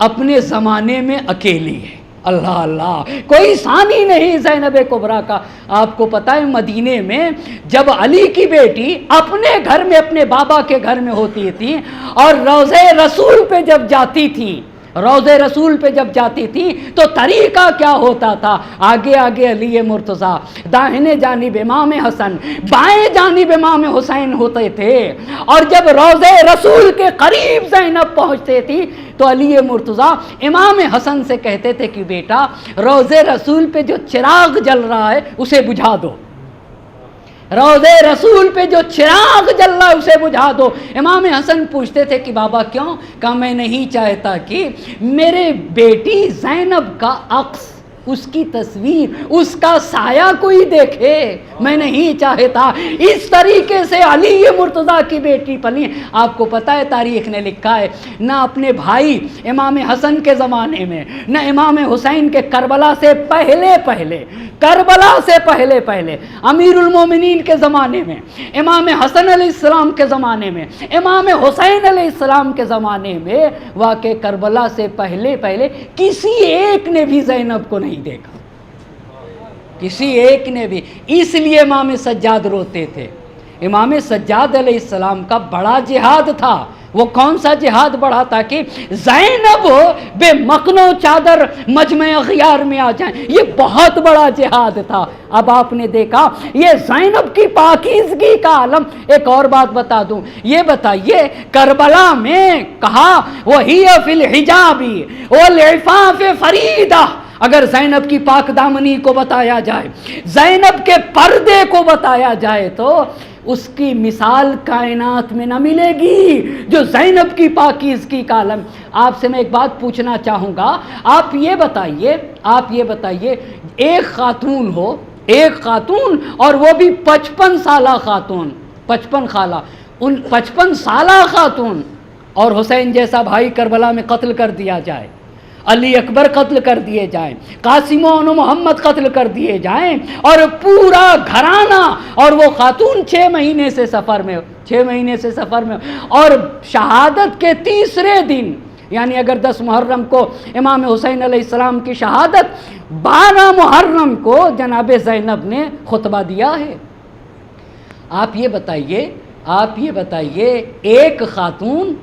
اپنے زمانے میں اکیلی ہے. اللہ اللہ، کوئی ثانی نہیں زینب کبریٰ کا. آپ کو پتہ ہے مدینے میں جب علی کی بیٹی اپنے گھر میں اپنے بابا کے گھر میں ہوتی تھی اور روضہ رسول پہ جب جاتی تھی، روضہ رسول پہ جب جاتی تھی تو طریقہ کیا ہوتا تھا؟ آگے آگے علی مرتضیٰ، داہنے جانب امام حسن، بائیں جانب امام حسین ہوتے تھے. اور جب روضہ رسول کے قریب زینب پہنچتے تھی تو علی مرتضیٰ امام حسن سے کہتے تھے کہ بیٹا روضہ رسول پہ جو چراغ جل رہا ہے اسے بجھا دو. روضہ رسول پہ جو چراغ جل رہا ہے اسے بجھا دو. امام حسن پوچھتے تھے کہ بابا کیوں؟ کہا میں نہیں چاہتا کہ میرے بیٹی زینب کا عکس، اس کی تصویر، اس کا سایہ کوئی دیکھے، میں نہیں چاہتا. اس طریقے سے علی مرتضیٰ کی بیٹی پلی. آپ کو پتہ ہے تاریخ نے لکھا ہے نہ اپنے بھائی امام حسن کے زمانے میں نہ امام حسین کے کربلا سے پہلے پہلے امیر المومنین کے زمانے میں، امام حسن علیہ السلام کے زمانے میں، امام حسین علیہ السلام کے زمانے میں، واقع کربلا سے پہلے کسی ایک نے بھی زینب کو نہیں دیکھا، کسی ایک نے بھی. اس لیے امام سجاد روتے تھے. امام سجاد علیہ السلام کا بڑا جہاد تھا. وہ کون سا جہاد بڑھا تھا کہ زینب بے مقن و چادر مجمع اغیار میں آ جائیں. یہ بہت بڑا جہاد تھا. اب آپ نے دیکھا یہ زینب کی پاکیزگی کا عالم. ایک اور بات بتا دوں، یہ بتائیے کربلا میں کہا وَهِيَ فِي الْحِجَابِ وَالْعِفَافِ فَرِيدَةٌ. اگر زینب کی پاک دامنی کو بتایا جائے، زینب کے پردے کو بتایا جائے تو اس کی مثال کائنات میں نہ ملے گی جو زینب کی پاکیزگی کا عالم. آپ سے میں ایک بات پوچھنا چاہوں گا. آپ یہ بتائیے ایک خاتون ہو، ایک خاتون، اور وہ بھی 55 سالہ خاتون، 55 خالہ، ان 55 سالہ خاتون، اور حسین جیسا بھائی کربلا میں قتل کر دیا جائے، علی اکبر قتل کر دیے جائیں، قاسم و محمد قتل کر دیے جائیں، اور پورا گھرانہ، اور وہ خاتون 6 مہینے سے سفر میں، اور شہادت کے تیسرے دن، یعنی اگر 10 محرم کو امام حسین علیہ السلام کی شہادت، 12 محرم کو جناب زینب نے خطبہ دیا ہے. آپ یہ بتائیے ایک خاتون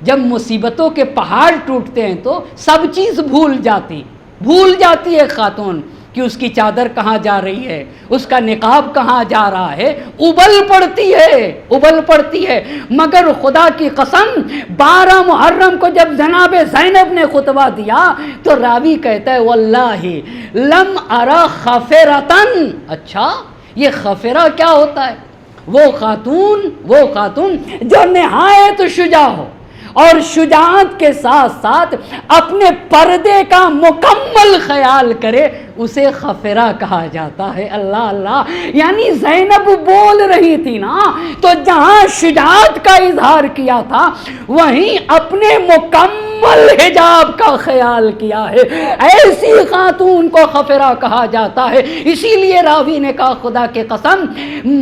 جب مصیبتوں کے پہاڑ ٹوٹتے ہیں تو سب چیز بھول جاتی ہے خاتون کہ اس کی چادر کہاں جا رہی ہے، اس کا نقاب کہاں جا رہا ہے، ابل پڑتی ہے. مگر خدا کی قسم 12 محرم کو جب جناب زینب نے خطبہ دیا تو راوی کہتا ہے واللہ لم ارا خفرتن. اچھا یہ خفرہ کیا ہوتا ہے؟ وہ خاتون جو نہایت شجاع ہو، اور شجاعت کے ساتھ ساتھ اپنے پردے کا مکمل خیال کرے اسے خفرہ کہا جاتا ہے۔ اللہ اللہ، یعنی زینب بول رہی تھی نا تو جہاں شجاعت کا اظہار کیا تھا وہیں اپنے مکمل حجاب کا خیال کیا ہے۔ ایسی خاتون کو خفرہ کہا جاتا ہے۔ اسی لیے راوی نے کہا خدا کے قسم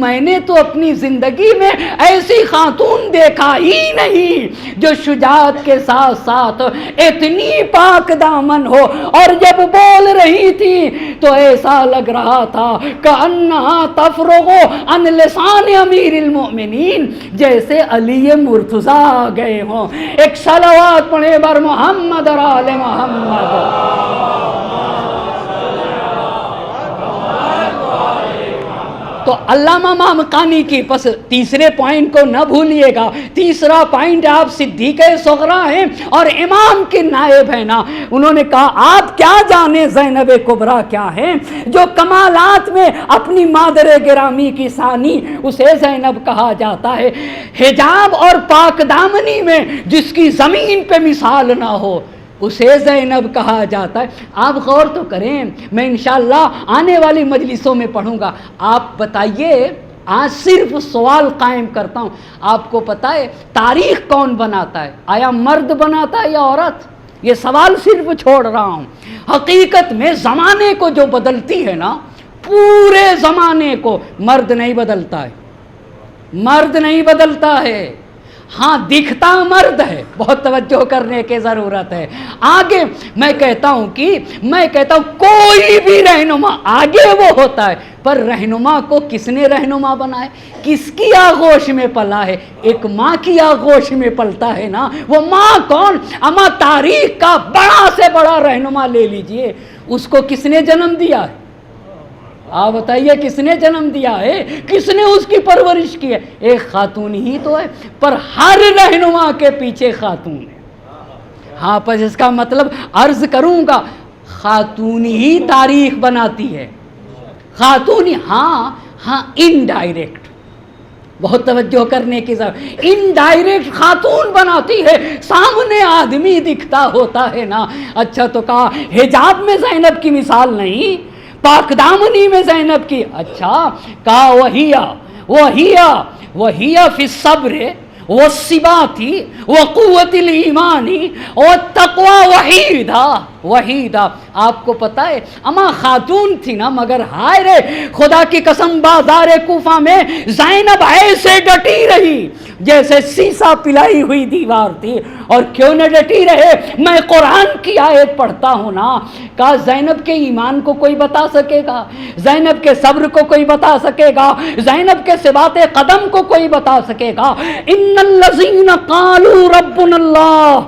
میں نے تو اپنی زندگی میں ایسی خاتون دیکھا ہی نہیں جو شجاعت کے ساتھ ساتھ اتنی پاک دامن ہو، اور جب بول رہی تھی تو ایسا لگ رہا تھا کأنہا تفرغ عن لسان امیر المؤمنین، جیسے علی مرتضیٰ آ گئے ہوں۔ ایک صلوات پڑھے بر محمد اور آل محمد۔ تو علامہ مامقانی کی پس تیسرے پوائنٹ کو نہ بھولیے گا۔ تیسرا پوائنٹ آپ صدیق صغریٰ ہیں اور امام کے نائب ہیں نا، انہوں نے کہا آپ کیا جانیں زینب کبریٰ کیا ہیں، جو کمالات میں اپنی مادر گرامی کی ثانی اسے زینب کہا جاتا ہے، حجاب اور پاک دامنی میں جس کی زمین پہ مثال نہ ہو اسے زینب کہا جاتا ہے۔ آپ غور تو کریں، میں انشاءاللہ آنے والی مجلسوں میں پڑھوں گا۔ آپ بتائیے، آج صرف سوال قائم کرتا ہوں، آپ کو پتہ ہے تاریخ کون بناتا ہے؟ آیا مرد بناتا ہے یا عورت؟ یہ سوال صرف چھوڑ رہا ہوں۔ حقیقت میں زمانے کو جو بدلتی ہے نا، پورے زمانے کو مرد نہیں بدلتا ہے، مرد نہیں بدلتا ہے۔ ہاں دکھتا مرد ہے، بہت توجہ کرنے کی ضرورت ہے۔ آگے میں کہتا ہوں کوئی بھی رہنما آگے وہ ہوتا ہے، پر رہنما کو کس نے رہنما بنائے، کس کی آغوش میں پلا ہے؟ ایک ماں کی آغوش میں پلتا ہے نا۔ وہ ماں کون؟ اما تاریخ کا بڑا سے بڑا رہنما لے لیجئے، اس کو کس نے جنم دیا ہے؟ آپ بتائیے کس نے جنم دیا ہے، کس نے اس کی پرورش کی ہے؟ ایک خاتون ہی تو ہے، پر ہر رہنما کے پیچھے خاتون ہے۔ ہاں پس اس کا مطلب عرض کروں گا، خاتون ہی تاریخ بناتی ہے، خاتون ہی۔ ہاں انڈائریکٹ، بہت توجہ کرنے کی ضرورت، انڈائریکٹ خاتون بناتی ہے، سامنے آدمی دکھتا ہوتا ہے نا۔ اچھا تو کہا حجاب میں زینب کی مثال نہیں، پاک دامنی میں زینب کی، اچھا کہا وہی فی الصبر والثبات وقوت الایمان والتقوی وحیدہ۔ آپ کو پتہ ہے اما خاتون تھی نا، مگر ہائے رے خدا کی قسم بازار کوفہ میں زینب ایسے ڈٹی رہی جیسے سیسا پلائی ہوئی دیوار تھی۔ اور کیوں نہ ڈٹی رہے؟ میں قرآن کی آیت پڑھتا ہوں نا، کہا زینب کے ایمان کو کوئی بتا سکے گا، زینب کے صبر کو کوئی بتا سکے گا، زینب کے ثبات قدم کو کوئی بتا سکے گا؟ ان الذین قالوا ربنا اللہ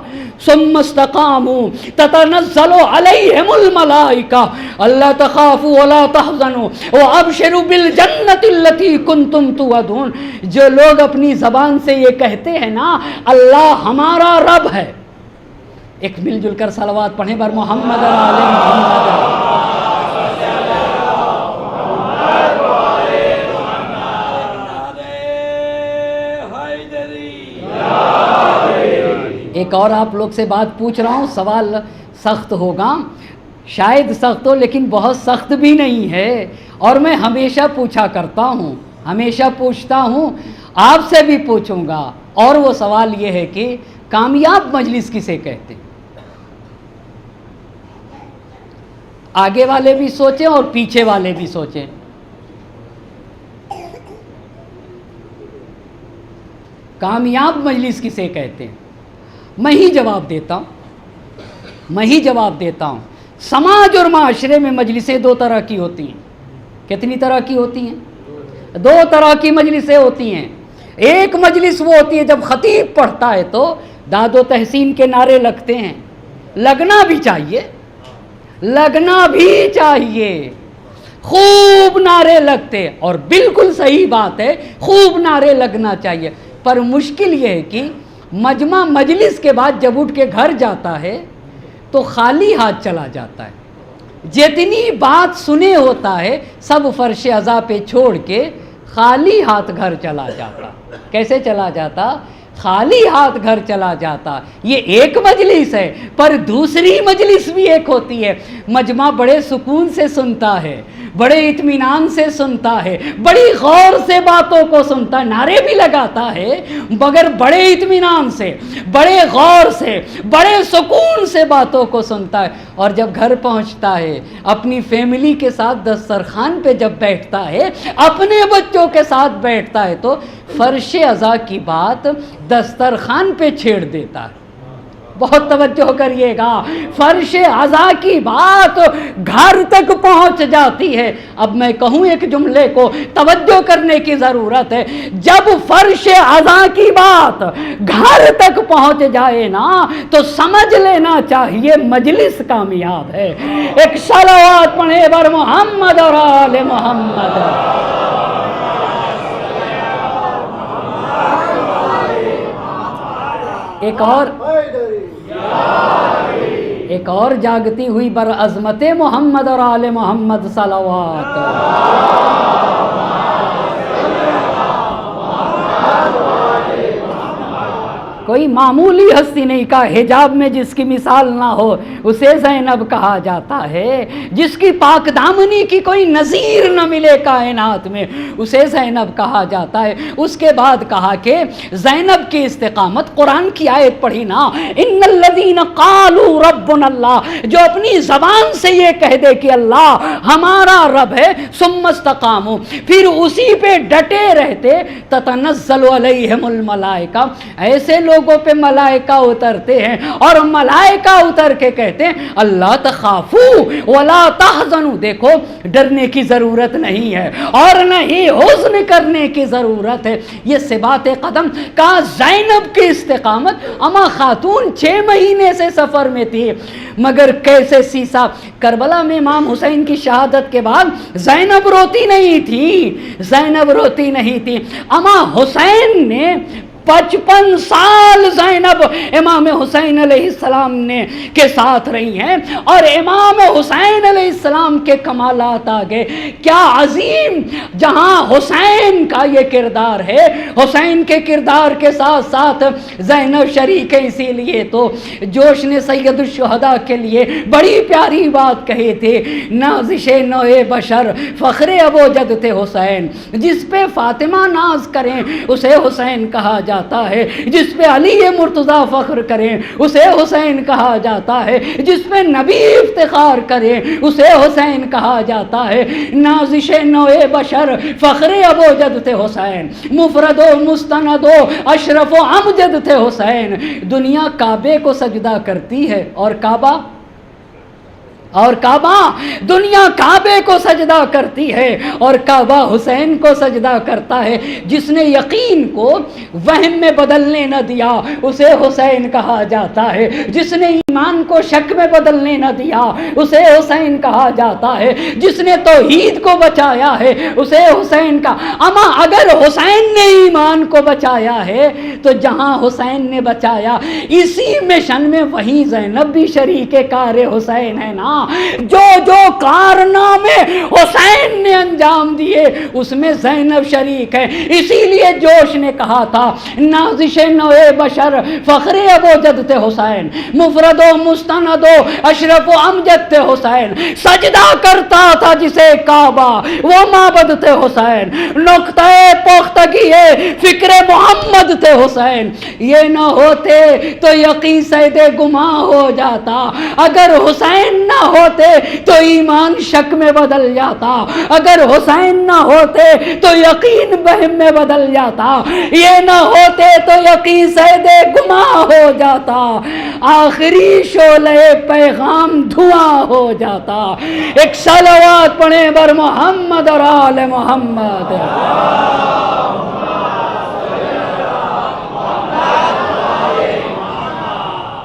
ثم استقاموا تتنزل علیہم الملائکہ الا تخافوا ولا تحزنوا وابشروا بالجنۃ التی کنتم توعدون۔ جو لوگ اپنی زبان سے یہ کہتے ہیں نا اللہ ہمارا رب ہے، ایک مل جل کر صلوات پڑھیں بر محمد و آل محمد۔ ایک اور آپ لوگ سے بات پوچھ رہا ہوں، سوال سخت ہوگا، شاید سخت ہو لیکن بہت سخت بھی نہیں ہے، اور میں ہمیشہ پوچھا کرتا ہوں، ہمیشہ پوچھتا ہوں، آپ سے بھی پوچھوں گا۔ اور وہ سوال یہ ہے کہ کامیاب مجلس کسے کہتے ہیں؟ آگے والے بھی سوچیں اور پیچھے والے بھی سوچیں۔ کامیاب مجلس کسے کہتے ہیں؟ میں ہی جواب دیتا ہوں۔ سماج اور معاشرے میں مجلسیں دو طرح کی ہوتی ہیں۔ کتنی طرح کی ہوتی ہیں؟ دو طرح کی مجلسیں ہوتی ہیں۔ ایک مجلس وہ ہوتی ہے جب خطیب پڑھتا ہے تو داد و تحسین کے نعرے لگتے ہیں، لگنا بھی چاہیے، خوب نعرے لگتے، اور بالکل صحیح بات ہے، خوب نعرے لگنا چاہیے۔ پر مشکل یہ ہے کہ مجمع مجلس کے بعد جب اٹھ کے گھر جاتا ہے تو خالی ہاتھ چلا جاتا ہے، جتنی بات سنے ہوتا ہے سب فرش عزا پہ چھوڑ کے خالی ہاتھ گھر چلا جاتا۔ کیسے چلا جاتا؟ خالی ہاتھ گھر چلا جاتا. یہ ایک مجلس ہے، پر دوسری مجلس بھی ایک ہوتی ہے. مجمع بڑے سکون سے سنتا ہے، بڑے اطمینان سے سنتا ہے، بڑی غور سے باتوں کو سنتا ہے، نعرے بھی لگاتا ہے مگر بڑے اطمینان سے، بڑے غور سے، بڑے سکون سے باتوں کو سنتا ہے. اور جب گھر پہنچتا ہے، اپنی فیملی کے ساتھ دسترخوان پہ جب بیٹھتا ہے، اپنے بچوں کے ساتھ بیٹھتا ہے، تو فرش عزا کی بات دسترخوان پہ چھیڑ دیتا ہے. بہت توجہ کریے گا، فرش عزا کی بات گھر تک پہنچ جاتی ہے. اب میں کہوں ایک جملے کو توجہ کرنے کی ضرورت ہے. جب فرش عزا کی بات گھر تک پہنچ جائے نا تو سمجھ لینا چاہیے مجلس کامیاب ہے. ایک صلوات پڑھے بر محمد اور آل محمد. ایک اور جاگتی ہوئی بر عظمت محمد اور آل محمد صلوات. کوئی معمولی ہستی نہیں کا حجاب میں جس کی مثال نہ ہو اسے زینب کہا جاتا ہے. جس کی پاک دامنی کی کوئی نظیر نہ ملے کائنات میں اسے زینب کہا جاتا ہے. اس کے بعد کہا کہ زینب کی استقامت، قرآن کی آیت پڑھی نا، ان الذین قالوا ربنا اللہ، جو اپنی زبان سے یہ کہہ دے کہ اللہ ہمارا رب ہے، ثم استقاموا، پھر اسی پہ ڈٹے رہتے، تتنزل علیہم الملائکہ، ایسے لوگوں پہ ملائکہ اترتے ہیں اور ملائکہ اتر کے کہتے ہیں اللہ تخافوا ولا تحزنوا. دیکھو ڈرنے کی ضرورت نہیں ہے اور نہ ہی حزن کرنے کی ضرورت ہے. یہ ثبات قدم کا زینب کی استقامت. اما خاتون 6 مہینے سے سفر میں تھی مگر کیسے سیسا. کربلا میں امام حسین کی شہادت کے بعد زینب روتی نہیں تھی، زینب روتی نہیں تھی. اما حسین نے 55 سال زینب امام حسین علیہ السلام نے کے ساتھ رہی ہیں اور امام حسین علیہ السلام کے کمالات آگے. کیا عظیم جہاں حسین کا یہ کردار ہے، حسین کے کردار کے ساتھ ساتھ زینب شریک ہے. اسی لیے تو جوش نے سید الشہداء کے لیے بڑی پیاری بات کہی تھی، نازش نوع بشر فخر ابوجد تھے حسین. جس پہ فاطمہ ناز کریں اسے حسین کہا جاتا ہے، جس پہ علی مرتضیٰ فخر کریں اسے حسین کہا جاتا ہے، جس پہ نبی افتخار کریں اسے حسین کہا جاتا ہے. نازش نوع بشر فخر ابوجد تھے حسین، مفرد و مستند و اشرف و امجد تھے حسین. دنیا کعبے کو سجدہ کرتی ہے اور کعبہ دنیا کعبے کو سجدہ کرتی ہے اور کعبہ حسین کو سجدہ کرتا ہے. جس نے یقین کو وہم میں بدلنے نہ دیا اسے حسین کہا جاتا ہے، جس نے ایمان کو شک میں بدلنے نہ دیا اسے حسین کہا جاتا ہے، جس نے توحید کو بچایا ہے اسے حسین کا. اما اگر حسین نے ایمان کو بچایا ہے تو جہاں حسین نے بچایا اسی مشن میں وہیں زینب بھی شریک کار حسین ہے نا. جو کارنامے حسین نے انجام دیے اس میں زینب شریک ہے. اسی لیے جوش نے کہا تھا نازش نوع بشر فخر ابوجد تھے حسین، مفرد و مستند و اشرف و امجد تھے حسین. سجدہ کرتا تھا جسے کعبہ وہ معبد تھے حسین. نقطہ پختگی فکر محمد تھے حسین. یہ نہ ہوتے تو یقین سید گماں ہو جاتا، اگر حسین نہ ہوتے تو ایمان شک میں بدل جاتا، اگر حسین نہ ہوتے تو یقین وہم میں بدل جاتا، یہ نہ ہوتے تو یقین سید گماں ہو جاتا، آخری شعلہ پیغام دھواں ہو جاتا. ایک صلوات پڑھیں بر محمد اور آل محمد.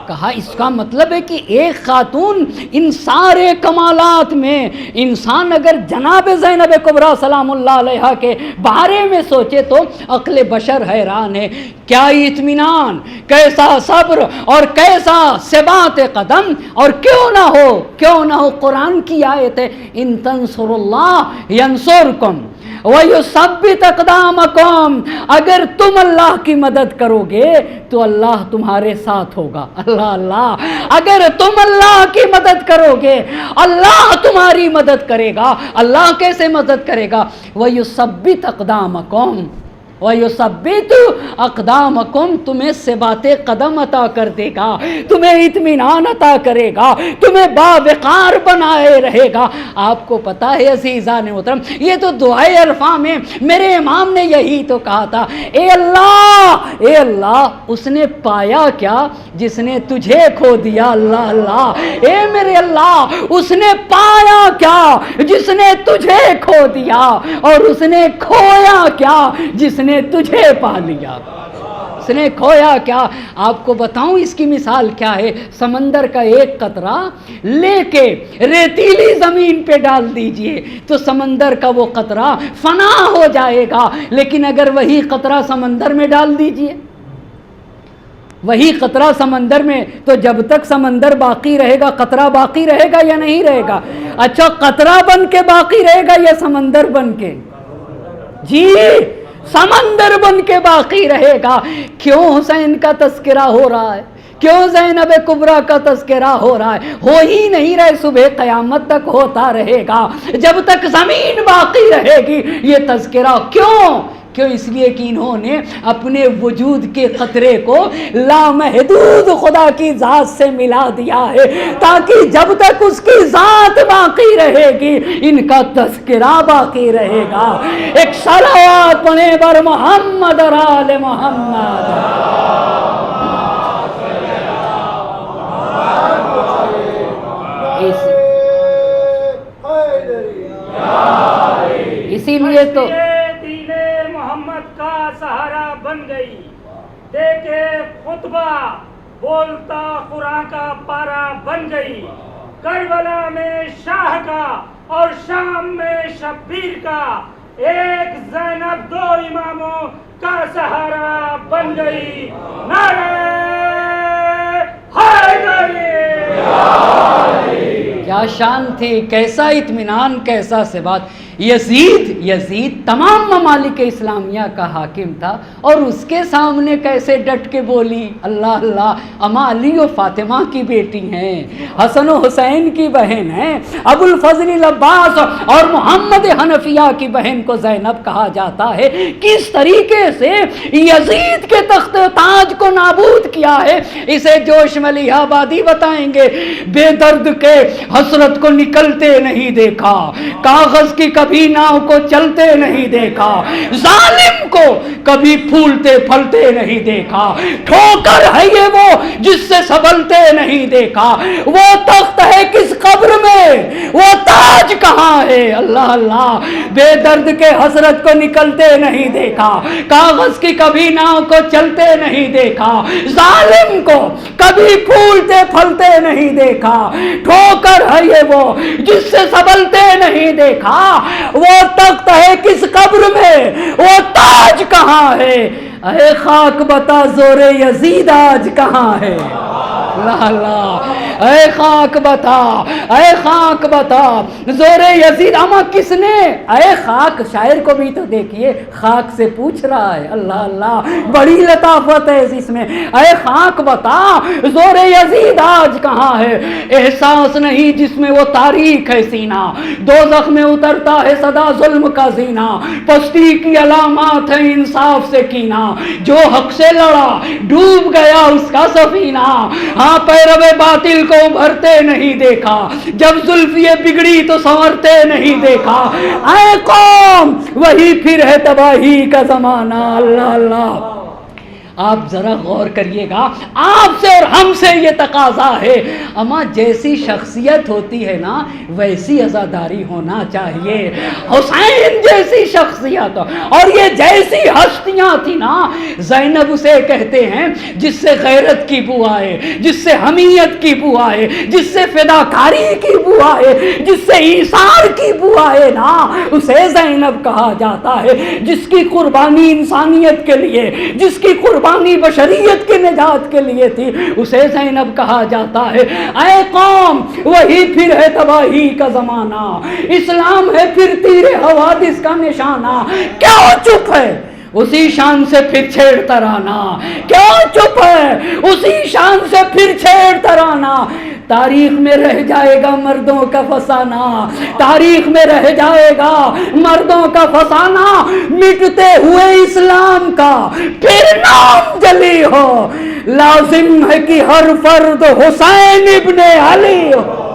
کہا اس کا مطلب ہے کہ ایک خاتون ان سارے کمالات میں انسان اگر جناب زینب کبریٰ سلام اللہ علیہا کے بارے میں سوچے تو عقل بشر حیران ہے. کیا اطمینان، کیسا صبر اور کیسا ثبات قدم. اور کیوں نہ ہو قرآن کی آیت ہے ان تنصروا اللہ ینصرکم. وَيُثَبِّتْ أَقْدَامَكُمْ، اگر تم اللہ کی مدد کرو گے تو اللہ تمہارے ساتھ ہوگا. اللہ اللہ، اگر تم اللہ کی مدد کرو گے اللہ تمہاری مدد کرے گا. اللہ کیسے مدد کرے گا؟ وَيُثَبِّتْ أَقْدَامَكُمْ، وَيُثَبِّتُ أَقْدَامَكُمْ، تمہیں ثبات قدم عطا کر دے گا، تمہیں اطمینان عطا کرے گا، تمہیں باوقار بنائے رہے گا. آپ کو پتا ہے عزیزان محترم، یہ تو دعائے عرفہ میں میرے امام نے یہی تو کہا تھا، اے اللہ اس نے پایا کیا جس نے تجھے کھو دیا. اللہ اللہ، اے میرے اللہ اس نے پایا کیا جس نے تجھے کھو دیا، اور اس نے کھویا کیا جس نے تجھے پا لیا. اس نے کھویا کیا؟ آپ کو بتاؤں اس کی مثال کیا ہے؟ سمندر کا ایک قطرہ لے کے ریتیلی زمین پہ ڈال دیجئے تو سمندر کا وہ قطرہ فنا ہو جائے گا، لیکن اگر وہی قطرہ سمندر میں ڈال دیجئے، وہی قطرہ سمندر میں، تو جب تک سمندر باقی رہے گا قطرہ باقی رہے گا یا نہیں رہے گا؟ اچھا، قطرہ بن کے باقی رہے گا یا سمندر بن کے؟ جی سمندر بن کے باقی رہے گا. کیوں حسین کا تذکرہ ہو رہا ہے؟ کیوں زینب کبریٰ کا تذکرہ ہو رہا ہے؟ ہو ہی نہیں رہے، صبح قیامت تک ہوتا رہے گا جب تک زمین باقی رہے گی یہ تذکرہ. کیوں؟ اس لیے کہ انہوں نے اپنے وجود کے قطرے کو لامحدود خدا کی ذات سے ملا دیا ہے، تاکہ جب تک اس کی ذات باقی رہے گی ان کا تذکرہ باقی رہے گا. ایک صلوات پڑھیں بر محمد اور آل محمد. اسی لیے تو سہارا بن گئی. دیکھے خطبہ بولتا قرآن کا پارا بن گئی. کربلا میں شاہ کا اور شام میں شبیر کا، ایک زینب دو اماموں کا سہارا بن گئی. نعرہ حیدری. کیا شان تھی، کیسا اطمینان، کیسا ثبات. یزید تمام ممالک اسلامیہ کا حاکم تھا، اور اس کے سامنے کیسے ڈٹ کے بولی. اللہ اللہ، اما علی و فاطمہ کی بیٹی ہیں، حسن و حسین کی بہن ہیں، ابو الفضل العباس اور محمد حنفیہ کی بہن کو زینب کہا جاتا ہے. کس طریقے سے یزید کے تخت تاج کو نابود کیا ہے اسے جوش ملی آبادی بتائیں گے. بے درد کے حسرت کو نکلتے نہیں دیکھا، کاغذ کی کبھی ناؤ کو چلتے نہیں دیکھا، ظالم کو کبھی پھولتے پھلتے نہیں دیکھا. ٹھوکر ہے یہ وہ جس سے سنبھلتے نہیں دیکھا. وہ تخت ہے کس قبر میں، وہ تاج کہاں ہے. اللہ اللہ، بے درد کے حسرت کو نکلتے نہیں دیکھا، کاغذ کی کبھی ناؤ کو چلتے نہیں دیکھا، ظالم کو کبھی پھولتے پھلتے نہیں دیکھا. ٹھوکر ہے یہ وہ جس سے سنبھلتے نہیں دیکھا. وہ تخت ہے کس قبر میں، وہ تاج کہاں ہے. اے خاک بتا زور یزید آج کہاں ہے. اللہ اللہ، اے خاک بتا، اے خاک بتا زور یزید. اما کس نے، اے خاک، شاعر کو بھی تو دیکھیے خاک سے پوچھ رہا ہے. اللہ اللہ، بڑی لطافت ہے اس میں. اے خاک بتا زور یزید آج کہاں ہے. احساس نہیں جس میں وہ تاریخ ہے سینہ، دوزخ میں اترتا ہے صدا ظلم کا زینہ. پستی کی علامات ہے انصاف سے کینہ، جو حق سے لڑا ڈوب گیا اس کا سفینہ. ہاں پیرو باطل کو ابھرتے نہیں دیکھا، جب زلفیے بگڑی تو سنورتے نہیں دیکھا. اے قوم وہی پھر ہے تباہی کا زمانہ. اللہ اللہ، آپ ذرا غور کریے گا، آپ سے اور ہم سے یہ تقاضا ہے. اما جیسی شخصیت ہوتی ہے نا ویسی عزاداری ہونا چاہیے. حسین جیسی شخصیت اور یہ جیسی ہستیاں تھی نا. زینب اسے کہتے ہیں جس سے غیرت کی بو آئے، جس سے حمیت کی بو آئے، جس سے فداکاری کی بو آئے، جس سے ایثار کی بو آئے نا، اسے زینب کہا جاتا ہے. جس کی قربانی انسانیت کے لیے، جس کی قربانی قربانی بشریت کی نجات کے لیے تھی، اسے زینب کہا جاتا ہے۔ اے قوم، وہی پھر ہے تباہی کا زمانہ، اسلام ہے پھر تیر حوادث کا نشانہ، کیوں چپ ہے اسی شان سے پھر چھیڑ ترانہ، کیوں چپ ہے اسی شان سے پھر چھیڑ ترانہ، تاریخ میں رہ جائے گا مردوں کا فسانہ، تاریخ میں رہ جائے گا مردوں کا فسانہ، مٹتے ہوئے اسلام کا پھر نام جلی ہو، لازم ہے کہ ہر فرد حسین ابن علی ہو۔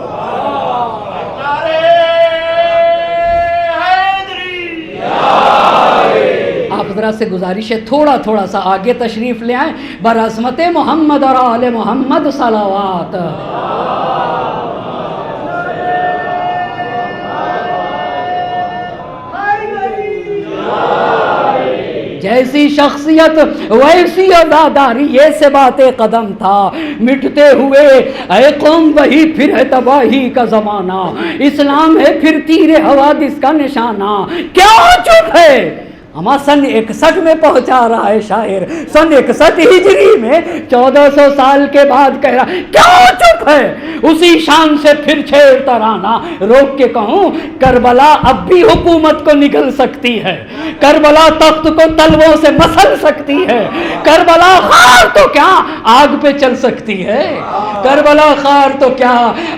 آپ ذرا سے گزارش ہے تھوڑا تھوڑا سا آگے تشریف لے آئیں، برعظمت محمد اور آل محمد صلوات۔ جیسی شخصیت ویسی عزاداری، یہ سے بات قدم تھا، مٹتے ہوئے اے قوم وہی پھر ہے تباہی کا زمانہ، اسلام ہے پھر تیر حوادث کا نشانہ، کیوں چپ ہے؟ ہما سن 61 میں پہنچا رہا ہے شاعر، سن 61 ہجری میں 1400 سال کے بعد کہہ رہا، کیوں چپ ہے اسی شان سے پھر چھیڑ ترانہ۔ روک کے کہوں، کربلا اب بھی حکومت کو نگل سکتی ہے، کربلا تخت کو تلووں سے مسل سکتی ہے، کربلا خار تو کیا آگ پہ چل سکتی ہے، کربلا خار تو کیا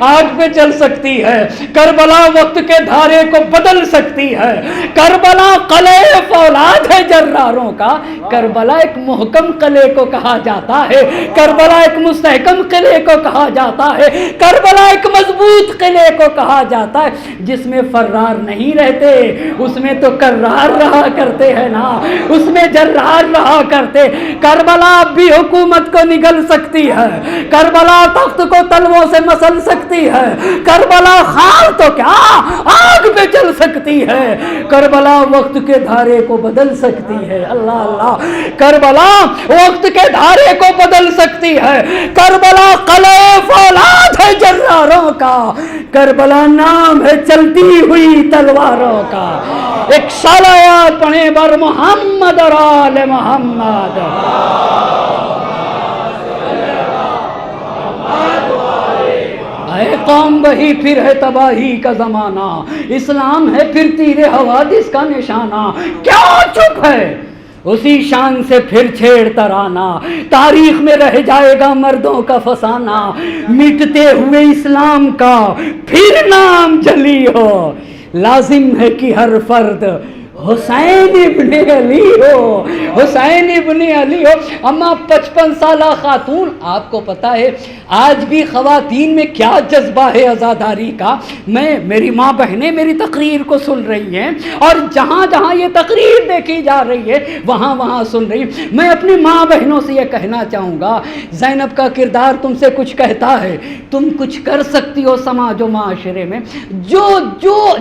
آگ پہ چل سکتی ہے، کربلا وقت کے دھارے کو بدل سکتی ہے، کربلا قلعے اولاد ہے جراروں کا، کربلا ایک محکم قلعے کو کہا جاتا ہے، کربلا ایک مستحکم قلعے کو کہا جاتا ہے، کربلا ایک مضبوط قلعے کو کہا جاتا ہے، جس میں فرار نہیں رہتے، اس میں تو کرار رہا کرتے ہیں نا، اس میں جرار رہا کرتے۔ کربلا اب بھی حکومت کو نگل سکتی ہے، کربلا تخت کو تلووں سے مسل سکتی ہے، کربلا خار تو کیا آگ پہ چل سکتی ہے، کربلا وقت کے دھارے کو بدل سکتی ہے، اللہ اللہ، کربلا وقت کے دھارے کو بدل سکتی ہے، کربلا قلعے فولاد ہے جراروں کا، کربلا نام ہے چلتی ہوئی تلواروں کا۔ ایک صلوات پڑھیں بر محمد اور آل محمد۔ اے قوم وہی پھر ہے تباہی کا زمانہ، اسلام ہے پھر تیر حوادث کا نشانہ، کیوں چپ ہے اسی شان سے پھر چھیڑ ترانہ، تاریخ میں رہ جائے گا مردوں کا فسانہ، مٹتے ہوئے اسلام کا پھر نام جلی ہو، لازم ہے کہ ہر فرد حسین ابن علی ہو، حسین ابن علی ہو۔ اما 55 سالہ خاتون، آپ کو پتا ہے آج بھی خواتین میں کیا جذبہ ہے عزاداری کا۔ میری ماں بہنیں میری تقریر کو سن رہی ہیں، اور جہاں جہاں یہ تقریر دیکھی جا رہی ہے وہاں وہاں سن رہی ہیں۔ میں اپنی ماں بہنوں سے یہ کہنا چاہوں گا، زینب کا کردار تم سے کچھ کہتا ہے، تم کچھ کر سکتی ہو سماج و معاشرے میں،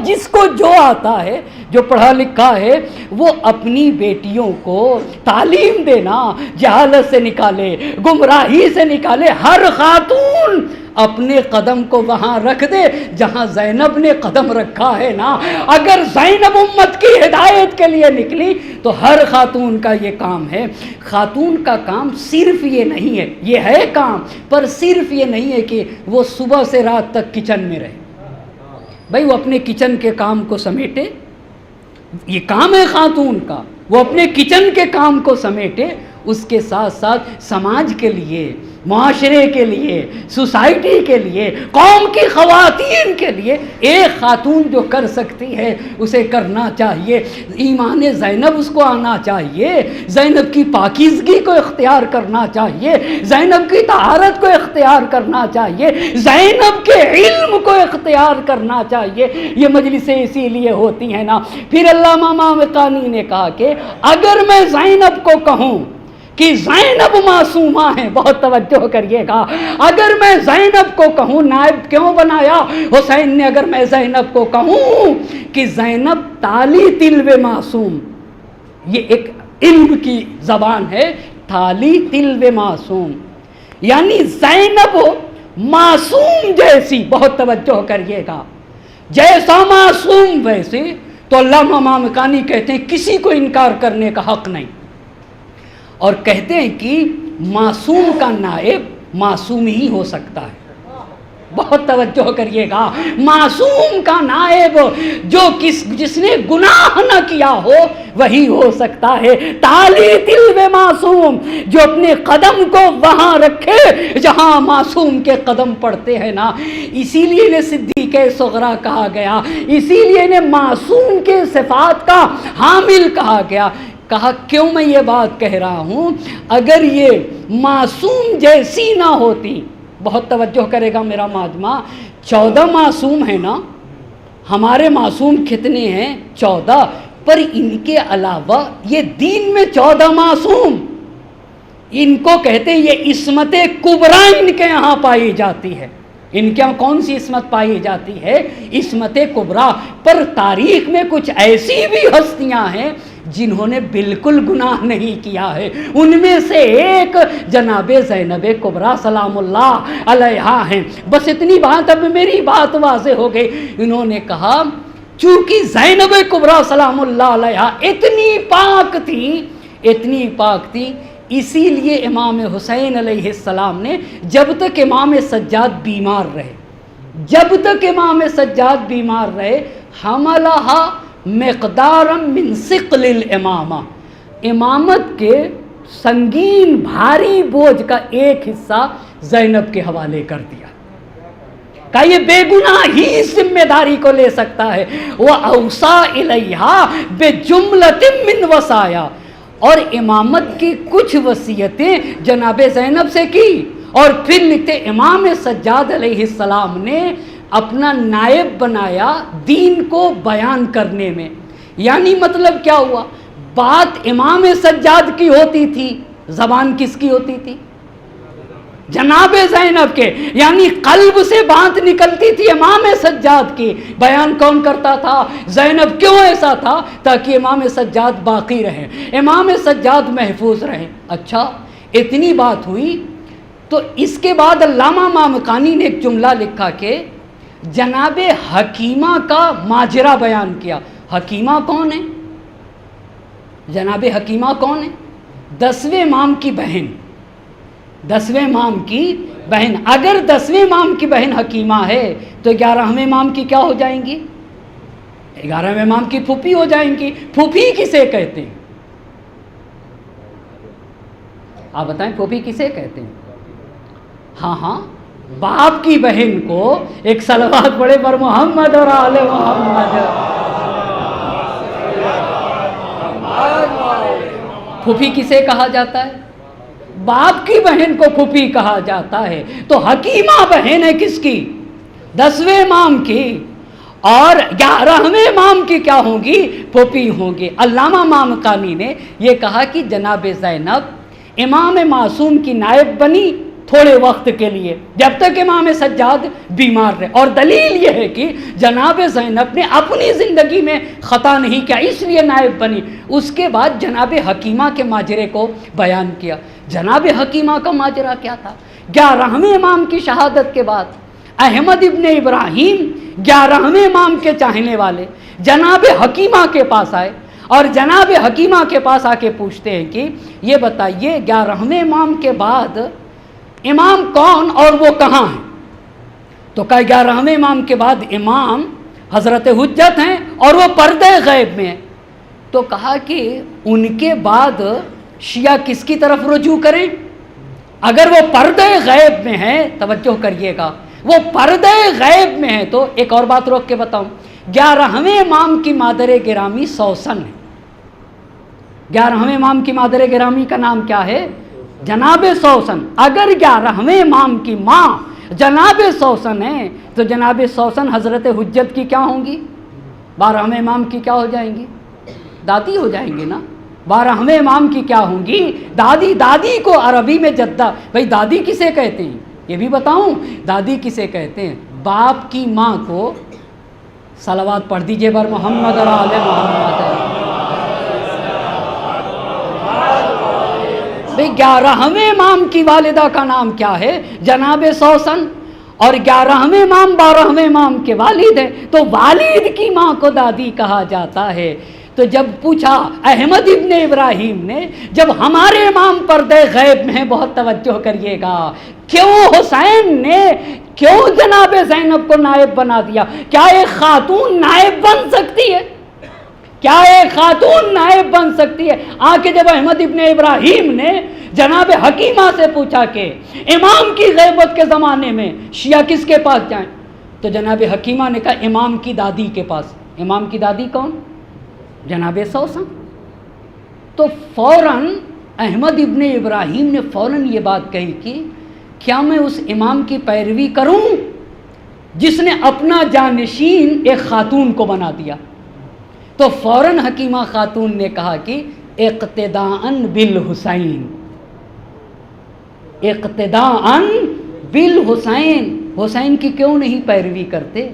جس کو جو آتا ہے، جو پڑھا لکھا ہے، وہ اپنی بیٹیوں کو تعلیم دینا، جہالت سے نکالے، گمراہی سے نکالے۔ ہر خاتون اپنے قدم کو وہاں رکھ دے جہاں زینب نے قدم رکھا ہے نا۔ اگر زینب امت کی ہدایت کے لیے نکلی تو ہر خاتون کا یہ کام ہے۔ خاتون کا کام صرف یہ نہیں ہے، یہ ہے کام، پر صرف یہ نہیں ہے کہ وہ صبح سے رات تک کچن میں رہے۔ بھائی وہ اپنے کچن کے کام کو سمیٹے، یہ کام ہے خاتون کا، وہ اپنے کچن کے کام کو سمیٹے، اس کے ساتھ ساتھ سماج کے لیے، معاشرے کے لیے، سوسائٹی کے لیے، قوم کی خواتین کے لیے ایک خاتون جو کر سکتی ہے اسے کرنا چاہیے۔ ایمان زینب اس کو آنا چاہیے، زینب کی پاکیزگی کو اختیار کرنا چاہیے، زینب کی طہارت کو اختیار کرنا چاہیے، زینب کے علم کو اختیار کرنا چاہیے۔ یہ مجلسیں اسی لیے ہوتی ہیں نا۔ پھر علامہ مامقانی نے کہا کہ اگر میں زینب کو کہوں کہ زینب معصومہ ہیں، بہت توجہ کریے گا، اگر میں زینب کو کہوں، نائب کیوں بنایا حسین نے، اگر میں زینب کو کہوں کہ زینب تالی تلو معصوم، یہ ایک علم کی زبان ہے، تالی تلو معصوم، یعنی زینب معصوم جیسی، بہت توجہ کریے گا، جیسا معصوم ویسے، تو علامہ مامقانی کہتے ہیں کسی کو انکار کرنے کا حق نہیں۔ اور کہتے ہیں کہ معصوم کا نائب معصوم ہی ہو سکتا ہے. بہت توجہ کریے گا، معصوم کا نائب جس نے گناہ نہ کیا ہو وہی ہو سکتا ہے. تالی دل میں معصوم، جو اپنے قدم کو وہاں رکھے جہاں معصوم کے قدم پڑتے ہیں نا. اسی لیے انہیں صدیق صغریٰ کہا گیا، اسی لیے انہیں معصوم کے صفات کا حامل کہا گیا. کہا کیوں میں یہ بات کہہ رہا ہوں؟ اگر یہ معصوم جیسی نہ ہوتی، بہت توجہ کرے گا میرا ماجمع، 14 معصوم ہیں نا، ہمارے معصوم کتنے ہیں؟ 14. پر ان کے علاوہ یہ دین میں 14 معصوم، ان کو کہتے ہیں یہ عصمت کبریٰ ان کے یہاں پائی جاتی ہے. ان کے یہاں کون سی عصمت پائی جاتی ہے؟ عصمت کبریٰ. پر تاریخ میں کچھ ایسی بھی ہستیاں ہیں جنہوں نے بالکل گناہ نہیں کیا ہے. ان میں سے ایک جناب زینب کبریٰ سلام اللہ علیہا ہیں. بس اتنی بات، اب میری بات واضح ہو گئی. انہوں نے کہا چونکہ زینب کبریٰ سلام اللہ علیہا اتنی پاک تھی، اسی لیے امام حسین علیہ السلام نے جب تک امام سجاد بیمار رہے حملہا مقدارا من ثقل الامامہ، امامت کے سنگین بھاری بوجھ کا ایک حصہ زینب کے حوالے کر دیا. کہ یہ بے گناہ ہی اس ذمہ داری کو لے سکتا ہے. وَأَوْصَى إِلَيْهَا بِجُمْلَةٍ مِّن وَصَايَا، اور امامت کی کچھ وصیتیں جناب زینب سے کی. اور پھر لکھتے امام سجاد علیہ السلام نے اپنا نائب بنایا دین کو بیان کرنے میں. یعنی مطلب کیا ہوا؟ بات امام سجاد کی ہوتی تھی، زبان کس کی ہوتی تھی؟ جناب زینب کے. یعنی قلب سے بات نکلتی تھی امام سجاد کی. بیان کون کرتا تھا؟ زینب. کیوں ایسا تھا؟ تاکہ امام سجاد باقی رہیں، امام سجاد محفوظ رہیں. اچھا اتنی بات ہوئی تو اس کے بعد علامہ مامقانی نے ایک جملہ لکھا کہ جناب حکیمہ کا ماجرا بیان کیا. حکیمہ کون ہے؟ جناب حکیمہ کون ہے؟ 10ویں امام کی بہن. 10ویں امام کی بہن. اگر 10ویں امام کی بہن حکیمہ ہے تو 11ویں امام کی کیا ہو جائیں گی؟ 11ویں امام کی پھوپھی ہو جائیں گی. پھوپھی کسے کہتے ہیں؟ آپ بتائیں پھوپھی کسے کہتے ہیں؟ ہاں باپ کی بہن کو. ایک صلوات پڑھے پر محمد اور آل محمد. پھوپھی کسے کہا جاتا ہے؟ باپ کی بہن کو پھوپھی کہا جاتا ہے. تو حکیمہ بہن ہے کس کی؟ 10ویں امام کی. اور 11ویں امام کی کیا ہوں گی؟ پھوپھی ہوں گی. علامہ مامقانی نے یہ کہا کہ جناب زینب امام معصوم کی نائب بنی تھوڑے وقت کے لیے جب تک امام سجاد بیمار رہے. اور دلیل یہ ہے کہ جناب زینب نے اپنی زندگی میں خطا نہیں کیا، اس لیے نائب بنی. اس کے بعد جناب حکیمہ کے ماجرے کو بیان کیا. جناب حکیمہ کا ماجرا کیا تھا؟ 11ویں امام کی شہادت کے بعد احمد ابن ابراہیم 11ویں امام کے چاہنے والے جناب حکیمہ کے پاس آئے اور جناب حکیمہ کے پاس آ کے پوچھتے ہیں کہ یہ بتائیے 11ویں امام کے بعد امام کون اور وہ کہاں ہیں؟ تو کہا 11ویں امام کے بعد امام حضرت حجت ہیں اور وہ پردے غیب میں ہیں. تو کہا کہ ان کے بعد شیعہ کس کی طرف رجوع کریں؟ اگر وہ پردے غیب میں ہیں، توجہ کریے گا، وہ پردے غیب میں ہیں تو ایک اور بات روک کے بتاؤں. 11ویں امام کی مادر گرامی سوسن ہے. 11ویں امام کی مادر گرامی کا نام کیا ہے؟ جناب سوسن. اگر 11ویں امام کی ماں جناب سوسن ہے تو جناب سوسن حضرت حجت کی کیا ہوں گی؟ 12ویں امام کی کیا ہو جائیں گی؟ دادی ہو جائیں گی نا. 12ویں امام کی کیا ہوں گی؟ دادی. دادی کو عربی میں جدہ. بھائی دادی کسے کہتے ہیں یہ بھی بتاؤں؟ دادی کسے کہتے ہیں؟ باپ کی ماں کو. صلوات پڑھ دیجئے بر محمد اور آل محمد. بھئی 11ویں امام کی والدہ کا نام کیا ہے؟ جناب سوسن. اور 11ویں امام 12ویں امام کے والد ہیں تو والد کی ماں کو دادی کہا جاتا ہے. تو جب پوچھا احمد ابن ابراہیم نے، جب ہمارے امام پردے غیب میں ہیں، بہت توجہ کریے گا، کیوں حسین نے کیوں جناب زینب کو نائب بنا دیا؟ کیا ایک خاتون نائب بن سکتی ہے؟ کیا ایک خاتون نائب بن سکتی ہے؟ آکے جب احمد ابن ابراہیم نے جناب حکیمہ سے پوچھا کہ امام کی غیبت کے زمانے میں شیعہ کس کے پاس جائیں، تو جناب حکیمہ نے کہا امام کی دادی کے پاس۔ امام کی دادی کون؟ جناب سوسن۔ تو فوراً احمد ابن ابراہیم نے فوراً یہ بات کہی کہ کیا میں اس امام کی پیروی کروں جس نے اپنا جانشین ایک خاتون کو بنا دیا؟ تو فوراً حکیمہ خاتون نے کہا کہ اقتداءً بالحسین، اقتداءً بالحسین، حسین کی کیوں نہیں پیروی کرتے؟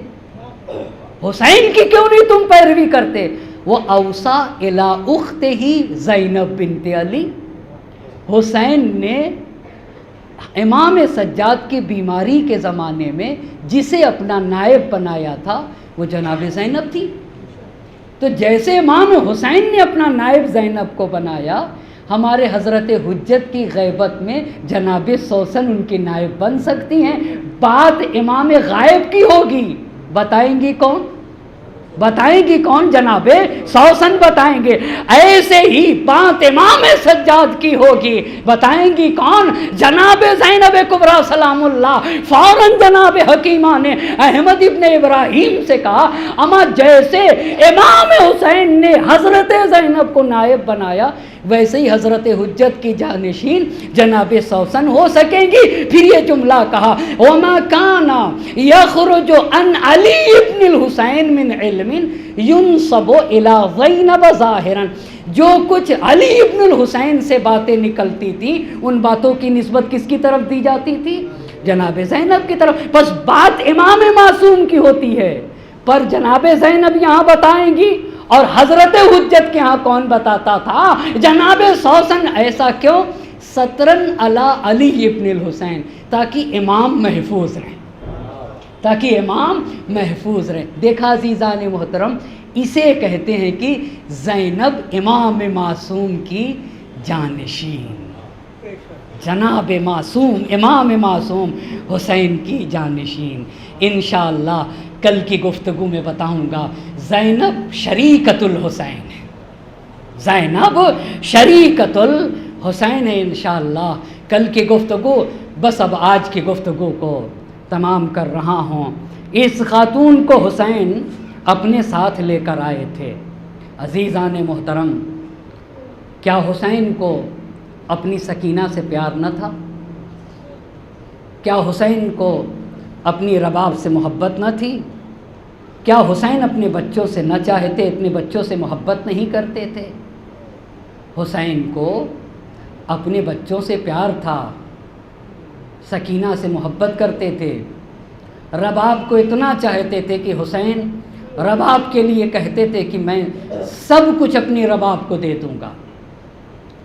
حسین کی کیوں نہیں تم پیروی کرتے؟ وہ اوصا الی اختہ زینب بنت علی، حسین نے امام سجاد کی بیماری کے زمانے میں جسے اپنا نائب بنایا تھا وہ جناب زینب تھی۔ تو جیسے امام حسین نے اپنا نائب زینب کو بنایا، ہمارے حضرت حجت کی غیبت میں جناب سوسن ان کی نائب بن سکتی ہیں۔ بات امام غائب کی ہوگی، بتائیں گی کون؟ بتائیں گی کون؟ جناب سوسن بتائیں گے۔ ایسے ہی بات امام سجاد کی ہوگی، بتائیں گی کون؟ جناب زینب کبریٰ سلام اللہ۔ فوراً جناب حکیمہ نے احمد ابن ابراہیم سے کہا اما جیسے امام حسین نے حضرت زینب کو نائب بنایا، ویسے ہی حضرت حجت کی جانشین جناب سوسن ہو سکیں گی۔ پھر یہ جملہ کہا وَمَا كَانَ يَخْرُجُ عَنْ عَلِي بْنِ الْحُسَيْنِ مِنْ عِلْمٍ يُنْصَبُ إِلَى زَيْنَبَ ظَاهِرًا، جو کچھ علی ابن الحسین سے باتیں نکلتی تھیں ان باتوں کی نسبت کس کی طرف دی جاتی تھی؟ جناب زینب کی طرف۔ بس بات امام معصوم کی ہوتی ہے، پر جناب زینب یہاں بتائیں گی، اور حضرت حجت کے ہاں کون بتاتا تھا؟ جناب سوسن۔ ایسا کیوں؟ سترن علی علی ابن الحسین، تاکہ امام محفوظ رہیں، تاکہ امام محفوظ رہیں۔ دیکھا عزیزان محترم، اسے کہتے ہیں کہ زینب امام معصوم کی جانشین، جناب معصوم امام معصوم حسین کی جانشین۔ انشاءاللہ کل کی گفتگو میں بتاؤں گا زینب شریکت الحسین ہے، زینب شریکت الحسین ہے انشاءاللہ کل کی گفتگو۔ بس اب آج کی گفتگو کو تمام کر رہا ہوں۔ اس خاتون کو حسین اپنے ساتھ لے کر آئے تھے۔ عزیزان محترم، کیا حسین کو اپنی سکینہ سے پیار نہ تھا؟ کیا حسین کو اپنی رباب سے محبت نہ تھی؟ کیا حسین اپنے بچوں سے نہ چاہتے، اپنے بچوں سے محبت نہیں کرتے تھے؟ حسین کو اپنے بچوں سے پیار تھا، سکینہ سے محبت کرتے تھے، رباب کو اتنا چاہتے تھے کہ حسین رباب کے لیے کہتے تھے کہ میں سب کچھ اپنی رباب کو دے دوں گا،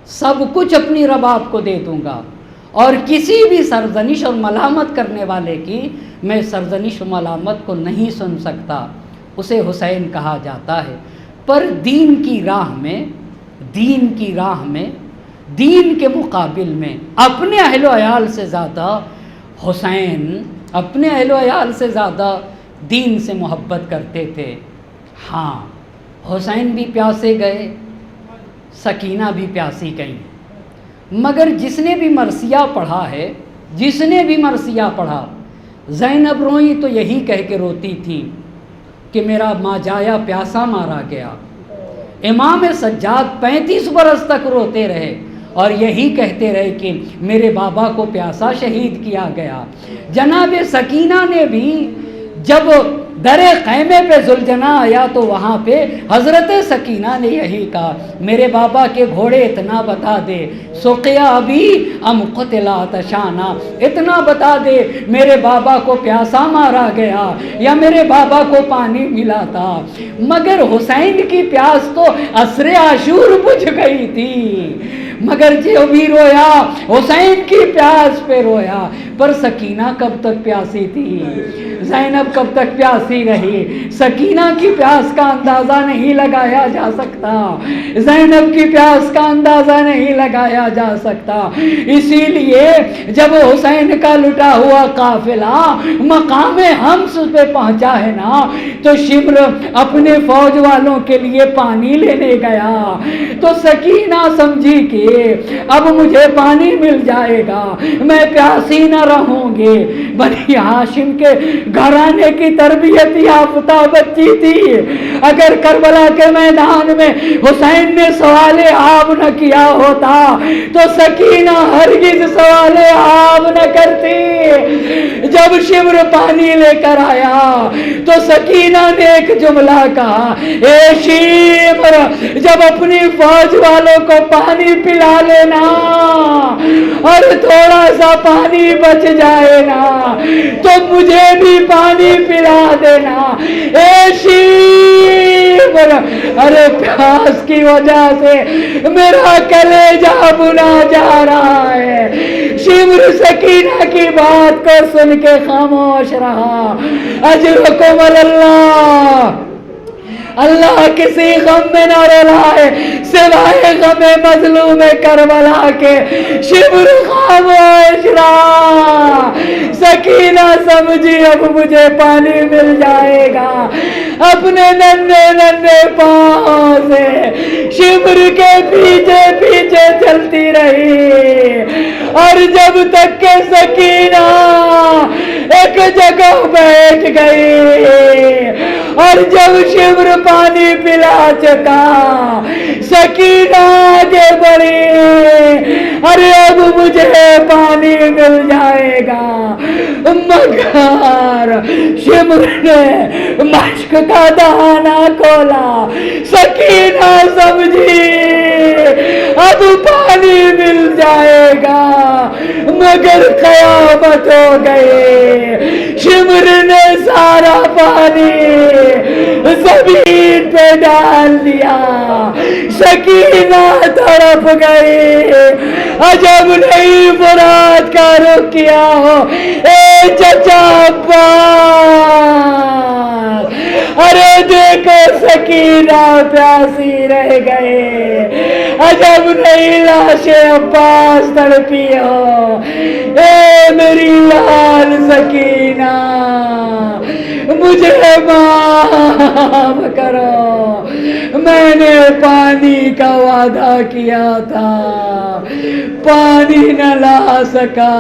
سب کچھ اپنی رباب کو دے دوں گا، اور کسی بھی سرزنش اور ملامت کرنے والے کی میں سرزنش و ملامت کو نہیں سن سکتا، اسے حسین کہا جاتا ہے۔ پر دین کی راہ میں، دین کی راہ میں، دین کے مقابل میں اپنے اہل و عیال سے زیادہ حسین اپنے اہل و عیال سے زیادہ دین سے محبت کرتے تھے۔ ہاں، حسین بھی پیاسے گئے، سکینہ بھی پیاسی گئیں، مگر جس نے بھی مرثیہ پڑھا ہے، جس نے بھی مرثیہ پڑھا، زینب روئی تو یہی کہہ کے روتی تھی کہ میرا ماں جایا پیاسا مارا گیا۔ امام سجاد 35 برس تک روتے رہے اور یہی کہتے رہے کہ میرے بابا کو پیاسا شہید کیا گیا۔ جناب سکینہ نے بھی جب در خیمے پہ ذوالجناح آیا تو وہاں پہ حضرت سکینہ نے یہی کہا میرے بابا کے گھوڑے اتنا بتا دے، سقیا ابھی ام قتل عطشانا، اتنا بتا دے میرے بابا کو پیاسا مارا گیا یا میرے بابا کو پانی ملا تھا۔ مگر حسین کی پیاس تو عصر عاشور بجھ گئی تھی، مگر جو بھی رویا حسین کی پیاس پہ رویا۔ پر سکینہ کب تک پیاسی تھی؟ زینب کب تک پیاسی رہی، سکینہ کی پیاس کا اندازہ نہیں لگایا جا سکتا، زینب کی پیاس کا اندازہ نہیں لگایا جا سکتا۔ اسی لیے جب حسین کا لٹا ہوا قافلہ مقام حمص پہ پہنچا ہے نا، تو شمر اپنے فوج والوں کے لیے پانی لینے گیا، تو سکینہ سمجھی کہ اب مجھے پانی مل جائے گا، میں پیاسی نہ رہوں گی۔ بنی ہاشم کے گھرانے کی تربیت یافتہ بچی تھی، اگر کربلا کے میدان میں حسین نے سوال آب نہ کیا ہوتا تو سکینہ ہرگز سوال آب نہ کرتی۔ جب شمر پانی لے کر آیا تو سکینہ نے ایک جملہ کہا، اے شمر جب اپنی فوج والوں کو پانی پلا لینا اور تھوڑا سا پانی بچ جائے نا تو مجھے بھی پانی پلا دینا۔ اے شمر، ارے پیاس کی وجہ سے میرا کلیجہ بنا جا رہا ہے۔ شمر سکینہ کی بات کو سن کے خاموش رہا۔ اجرکم اللہ، اللہ کسی غم میں نہ رلائے سوائے غم مظلوم کربلا کے۔ شمر خاموش رہا۔ سکینہ سمجھی اب مجھے پانی مل جائے گا، اپنے ننھے ننھے پاؤں سے شمر کے پیچھے پیچھے چلتی رہی، اور جب تک کہ سکینہ ایک جگہ بیٹھ گئی اور جب شمر پانی پلا چکا، سکینہ آگے بڑھی، ارے اب مجھے پانی مل جائے گا، مگر شمر نے مشک کا دہانہ کھولا۔ سکینہ سمجھی اب پانی مل جائے گا، مگر قیامت ہو گئی۔ شمر نے سارا پانی زمین پہ ڈال دیا۔ سکینہ تڑپ گئی۔ عجب نہیں فرات کا رخ کیا ہو اے چچا عباس، ارے دیکھو سکینہ پیاسی رہ گئے۔ عجب نہیں لاش عباس تڑپی ہو، اے میری لال سکینہ مجھے معاف کرو، میں نے پانی کا وعدہ کیا تھا، پانی نہ لا سکا۔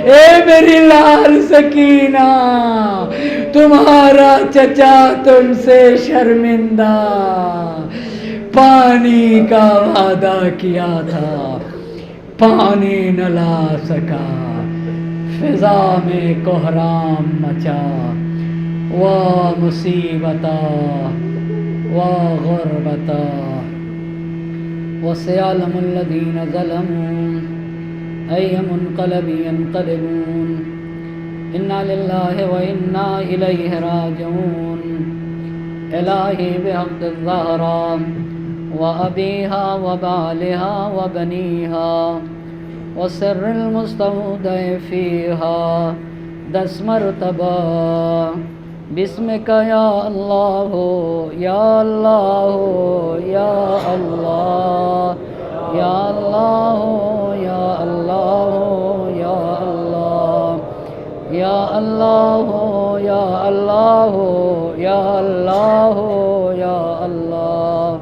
اے میری لال سکینہ تمہارا چچا تم سے شرمندہ، پانی کا وعدہ کیا تھا، پانی نہ لا سکا۔ فضا میں کوہرام مچا، وا مصیبتا وا غربتا، وسيعلم الذين ظلموا أي منقلب ينقلبون، إنا لله وإنا إليه راجعون۔ إلهي بحق الزهراء وأبيها وبعلها وبنيها وسر المستودع فيها 10 مرتبہ، بسمک یا اللہ یا اللہ یا اللہ یا اللہ یا اللہ یا اللہ یا اللہ یا اللہ یا اللہ یا اللہ۔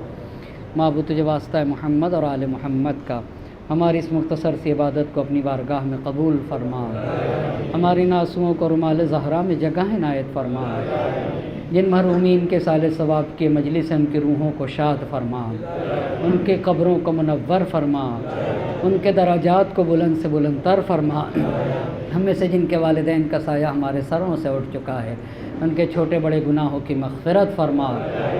معبود تجھے واسطہ ہے محمد اور آل محمد کا، ہماری اس مختصر سی عبادت کو اپنی بارگاہ میں قبول فرما، ہماری ناسوؤں کو رمال زہرا میں جگہ عنایت فرما، جن محرومین کے سال ثواب کے مجلس ان کی روحوں کو شاد فرما، ان کے قبروں کو منور فرما، ان کے درجات کو بلند سے بلند تر فرما۔ ہم میں سے جن کے والدین کا سایہ ہمارے سروں سے اٹھ چکا ہے ان کے چھوٹے بڑے گناہوں کی مغفرت فرما،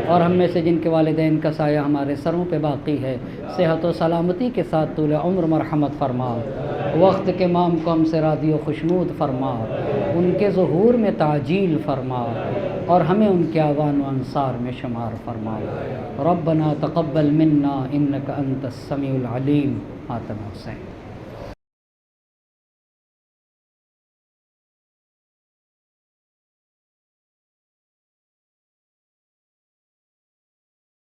اور ہم میں سے جن کے والدین کا سایہ ہمارے سروں پہ باقی ہے صحت و سلامتی کے ساتھ طول عمر مرحمت فرما، وقت کے امام کو ہم سے راضی و خوشنود فرما، ان کے ظہور میں تعجیل فرما، اور ہمیں ان کے اعوان و انصار میں شمار فرما۔ ربنا تقبل منا انک انت السمیع العلیم۔ آتم حسین۔